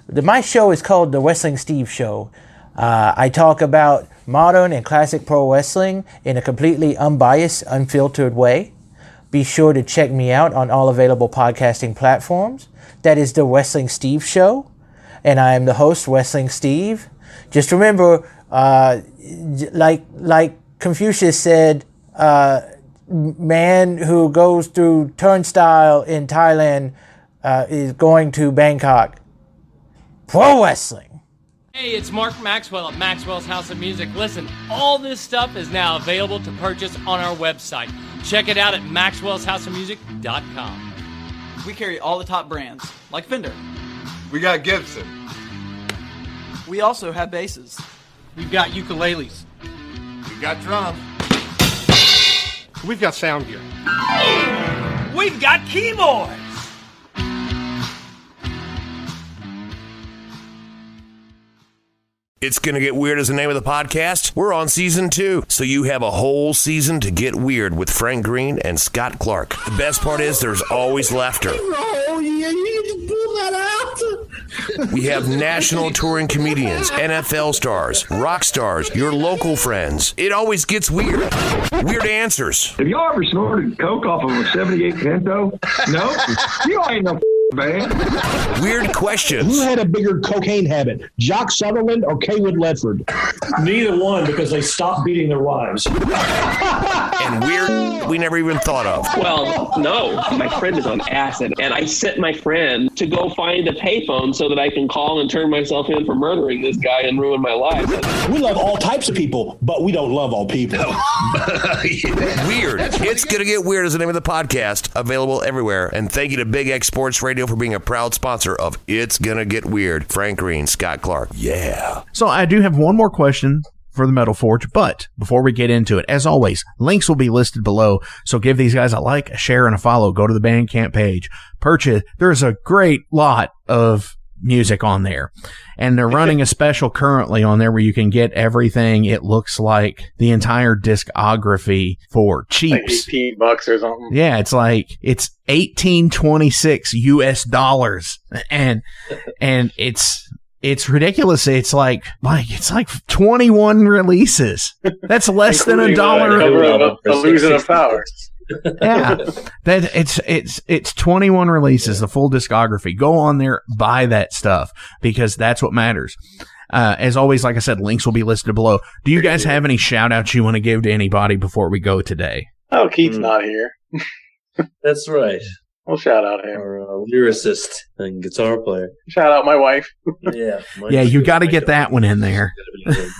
Speaker 6: My show is called The Wrestling Steve Show. I talk about modern and classic pro wrestling in a completely unbiased, unfiltered way. Be sure to check me out on all available podcasting platforms. That is The Wrestling Steve Show. And I am the host, Wrestling Steve. Just remember, like Confucius said, man who goes through turnstile in Thailand is going to Bangkok. Pro wrestling.
Speaker 7: Hey, it's Mark Maxwell at Maxwell's House of Music. Listen, all this stuff is now available to purchase on our website. Check it out at maxwellshouseofmusic.com.
Speaker 8: We carry all the top brands, like Fender.
Speaker 2: We got Gibson.
Speaker 8: We also have basses.
Speaker 7: We've got ukuleles.
Speaker 2: We got drums.
Speaker 9: We've got sound gear.
Speaker 7: We've got keyboards.
Speaker 10: It's Gonna Get Weird is the name of the podcast. We're on season 2, so you have a whole season to get weird with Frank Green and Scott Clark. The best part is there's always laughter.
Speaker 9: Oh, yeah, you just pull that out.
Speaker 10: We have national touring comedians, NFL stars, rock stars, your local friends. It always gets weird. Weird answers.
Speaker 11: Have y'all ever snorted coke off of a 78 Pinto? No? You ain't no man.
Speaker 10: Weird questions.
Speaker 9: Who had a bigger cocaine habit, Jock Sutherland or Kaywood Ledford?
Speaker 12: Neither one, because they stopped beating their wives.
Speaker 10: And weird we never even thought of.
Speaker 13: Well, no. My friend is on acid, and I sent my friend to go find a payphone so that I can call and turn myself in for murdering this guy and ruin my life.
Speaker 9: We love all types of people, but we don't love all people.
Speaker 10: Weird. It's Gonna Get Weird is the name of the podcast, available everywhere. And thank you to Big X Sports Radio for being a proud sponsor of It's Gonna Get Weird. Frank Green, Scott Clark. Yeah.
Speaker 1: So I do have one more question for the Metal Forge, but before we get into it, as always, links will be listed below. So give these guys a like, a share, and a follow. Go to the Bandcamp page. Purchase. There's a great lot of music on there, and they're running a special currently on there where you can get everything. It looks like the entire discography for cheaps,
Speaker 3: like $18 or something.
Speaker 1: Yeah, it's $18.26 US, and it's ridiculous. It's like 21 releases. That's less than $1.
Speaker 3: Illusion of Power.
Speaker 1: Yeah, that it's 21 releases, the full discography. Go on there, buy that stuff, because that's what matters. As always, like I said, links will be listed below. Do you guys have any shout outs you want to give to anybody before we go today?
Speaker 3: Oh, Keith's not here.
Speaker 4: That's right.
Speaker 3: We'll shout out him.
Speaker 4: Our lyricist and guitar player.
Speaker 3: Shout out my wife.
Speaker 4: Yeah.
Speaker 1: Yeah, you got to get that one in there.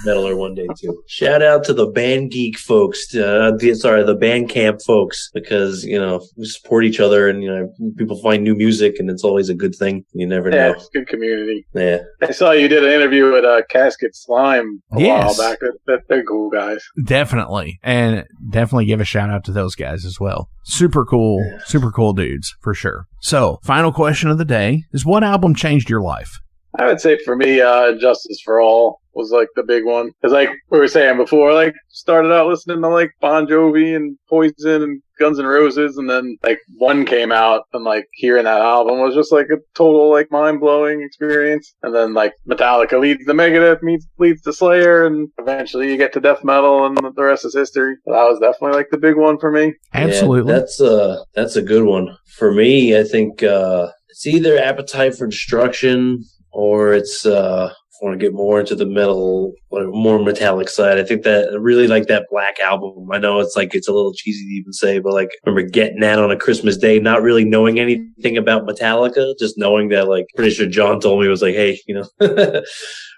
Speaker 4: Metaler one day too. Shout out to the Band Geek folks. The Bandcamp folks, because we support each other, and people find new music, and it's always a good thing. You never know.
Speaker 3: Yeah, it's a good community.
Speaker 4: Yeah.
Speaker 3: I saw you did an interview with Casket Slime a while back. They're cool guys.
Speaker 1: Definitely, and definitely give a shout out to those guys as well. Super cool dudes for sure. So, final question of the day is: what album changed your life?
Speaker 3: I would say for me, Justice for All was like the big one. Because like we were saying before, like started out listening to like Bon Jovi and Poison and Guns N' Roses, and then like one came out, and like hearing that album was just like a total like mind blowing experience. And then like Metallica leads to Megadeth, leads to Slayer, and eventually you get to death metal, and the rest is history. So that was definitely like the big one for me.
Speaker 1: Absolutely,
Speaker 4: yeah, that's a good one for me. I think it's either Appetite for Destruction, or it's I want to get more into the metal, more metallic side. I think that I really like that Black album. I know it's a little cheesy to even say, but like I remember getting that on a Christmas day, not really knowing anything about Metallica, just knowing that like pretty sure John told me, it was like, hey,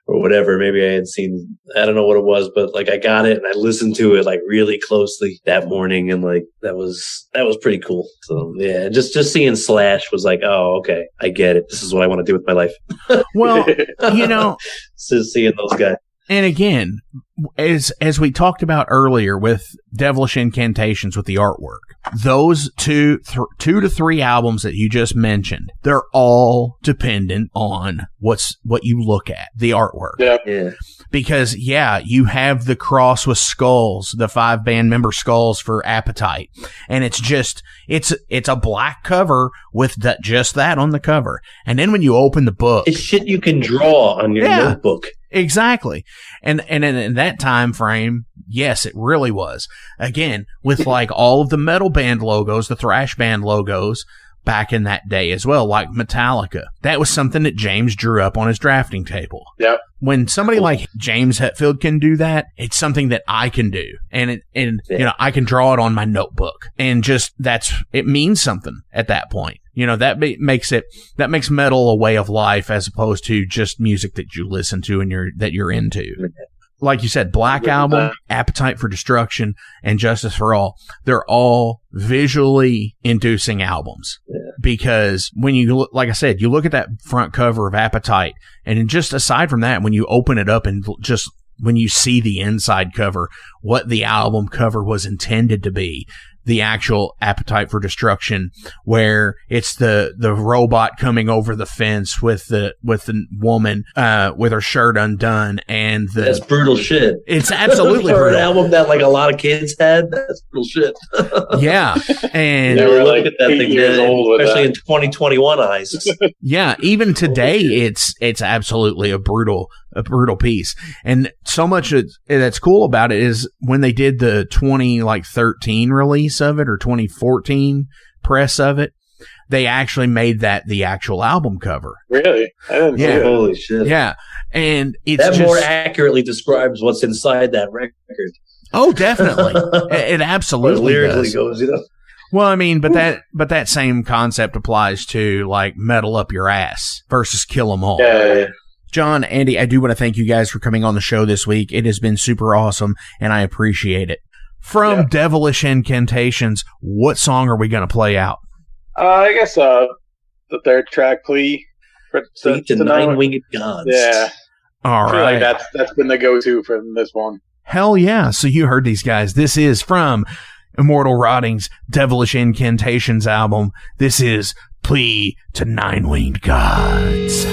Speaker 4: or whatever. Maybe I had seen, I don't know what it was, but like I got it and I listened to it like really closely that morning, and like that was pretty cool. So yeah, just seeing Slash was like, oh, okay, I get it. This is what I want to do with my life.
Speaker 1: Well,
Speaker 4: just seeing those guys.
Speaker 1: And again, as we talked about earlier with Devilish Incantations with the artwork, those two to three albums that you just mentioned, they're all dependent on what you look at, the artwork.
Speaker 4: Yeah.
Speaker 1: Because you have the cross with skulls, the 5 band member skulls for Appetite, and it's a black cover with just that on the cover. And then when you open the book,
Speaker 4: it's shit you can draw on your notebook.
Speaker 1: Exactly. And in that time frame, yes, it really was. Again, with like all of the metal band logos, the thrash band logos back in that day as well, like Metallica. That was something that James drew up on his drafting table.
Speaker 3: Yep.
Speaker 1: When somebody like James Hetfield can do that, it's something that I can do. And I can draw it on my notebook. And it means something at that point. That makes metal a way of life as opposed to just music that you listen to and that you're into. Like you said, Black Album, Appetite for Destruction, and Justice for All, they're all visually inducing albums.
Speaker 4: Yeah.
Speaker 1: Because when you look, like I said, you look at that front cover of Appetite, and then just aside from that, when you open it up and just when you see the inside cover, what the album cover was intended to be, the actual Appetite for Destruction, where it's the robot coming over the fence with the woman with her shirt undone, and
Speaker 4: that's brutal shit.
Speaker 1: It's absolutely
Speaker 4: for
Speaker 1: brutal.
Speaker 4: An album that like a lot of kids had. That's brutal shit.
Speaker 1: Yeah, and
Speaker 3: they were
Speaker 4: look
Speaker 3: like
Speaker 4: at that
Speaker 3: 8
Speaker 4: thing,
Speaker 3: years old,
Speaker 4: especially in 2021 eyes.
Speaker 1: Yeah, even today, it's absolutely a brutal piece. And so much that's cool about it is when they did the 2013 release of it or 2014 press of it, they actually made that the actual album cover.
Speaker 3: Really? I didn't see it.
Speaker 4: Holy shit.
Speaker 1: Yeah. And it's
Speaker 4: that more accurately describes what's inside that record.
Speaker 1: Oh, definitely. It absolutely
Speaker 4: lyrically goes,
Speaker 1: Well, I mean, but that same concept applies to like Metal Up Your Ass versus Kill 'Em All.
Speaker 4: Yeah.
Speaker 1: John, Andy, I do want to thank you guys for coming on the show this week. It has been super awesome, and I appreciate it. From Devilish Incantations, what song are we going to play out?
Speaker 3: I guess the third track, Plea
Speaker 4: to Nine-Winged Gods.
Speaker 3: Yeah.
Speaker 1: All right.
Speaker 3: Like that's been the go-to from this one.
Speaker 1: Hell yeah. So you heard these guys. This is from Immortal Rotting's Devilish Incantations album. This is Plea to Nine-Winged Gods.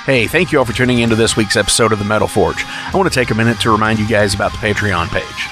Speaker 1: Hey, thank you all for tuning into this week's episode of The Metal Forge. I want to take a minute to remind you guys about the Patreon page.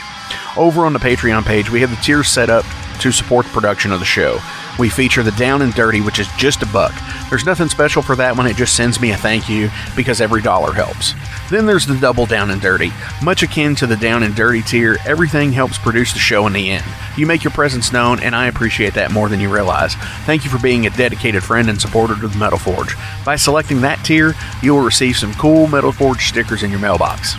Speaker 1: Over on the Patreon page, we have the tiers set up to support the production of the show. We feature the Down and Dirty, which is just $1. There's nothing special for that one, it just sends me a thank you, because every dollar helps. Then there's the Double Down and Dirty. Much akin to the Down and Dirty tier, everything helps produce the show in the end. You make your presence known, and I appreciate that more than you realize. Thank you for being a dedicated friend and supporter of the Metal Forge. By selecting that tier, you will receive some cool Metal Forge stickers in your mailbox.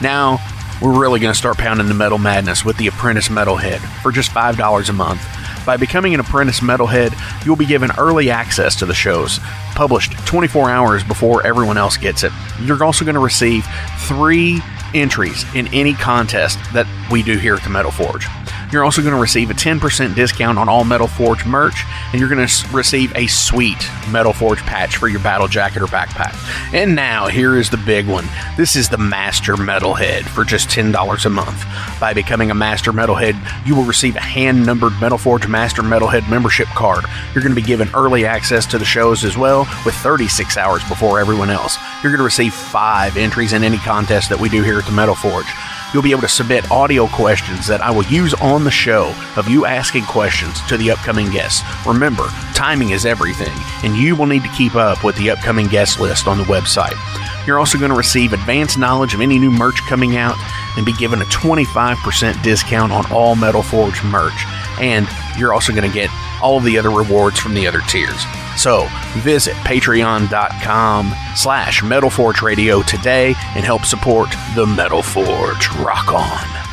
Speaker 1: Now, we're really going to start pounding the metal madness with the Apprentice Metalhead for just $5 a month. By becoming an Apprentice Metalhead, you'll be given early access to the shows, published 24 hours before everyone else gets it. You're also going to receive 3 entries in any contest that we do here at the Metal Forge. You're also going to receive a 10% discount on all Metal Forge merch, and you're going to receive a sweet Metal Forge patch for your battle jacket or backpack. And now, here is the big one. This is the Master Metalhead for just $10 a month. By becoming a Master Metalhead, you will receive a hand-numbered Metal Forge Master Metalhead membership card. You're going to be given early access to the shows as well, with 36 hours before everyone else. You're going to receive 5 entries in any contest that we do here at the Metal Forge. You'll be able to submit audio questions that I will use on the show of you asking questions to the upcoming guests. Remember, timing is everything, and you will need to keep up with the upcoming guest list on the website. You're also going to receive advanced knowledge of any new merch coming out and be given a 25% discount on all Metal Forge merch. And you're also going to get all of the other rewards from the other tiers. So visit patreon.com/Metal Forge Radio today and help support the Metal Forge. Rock on.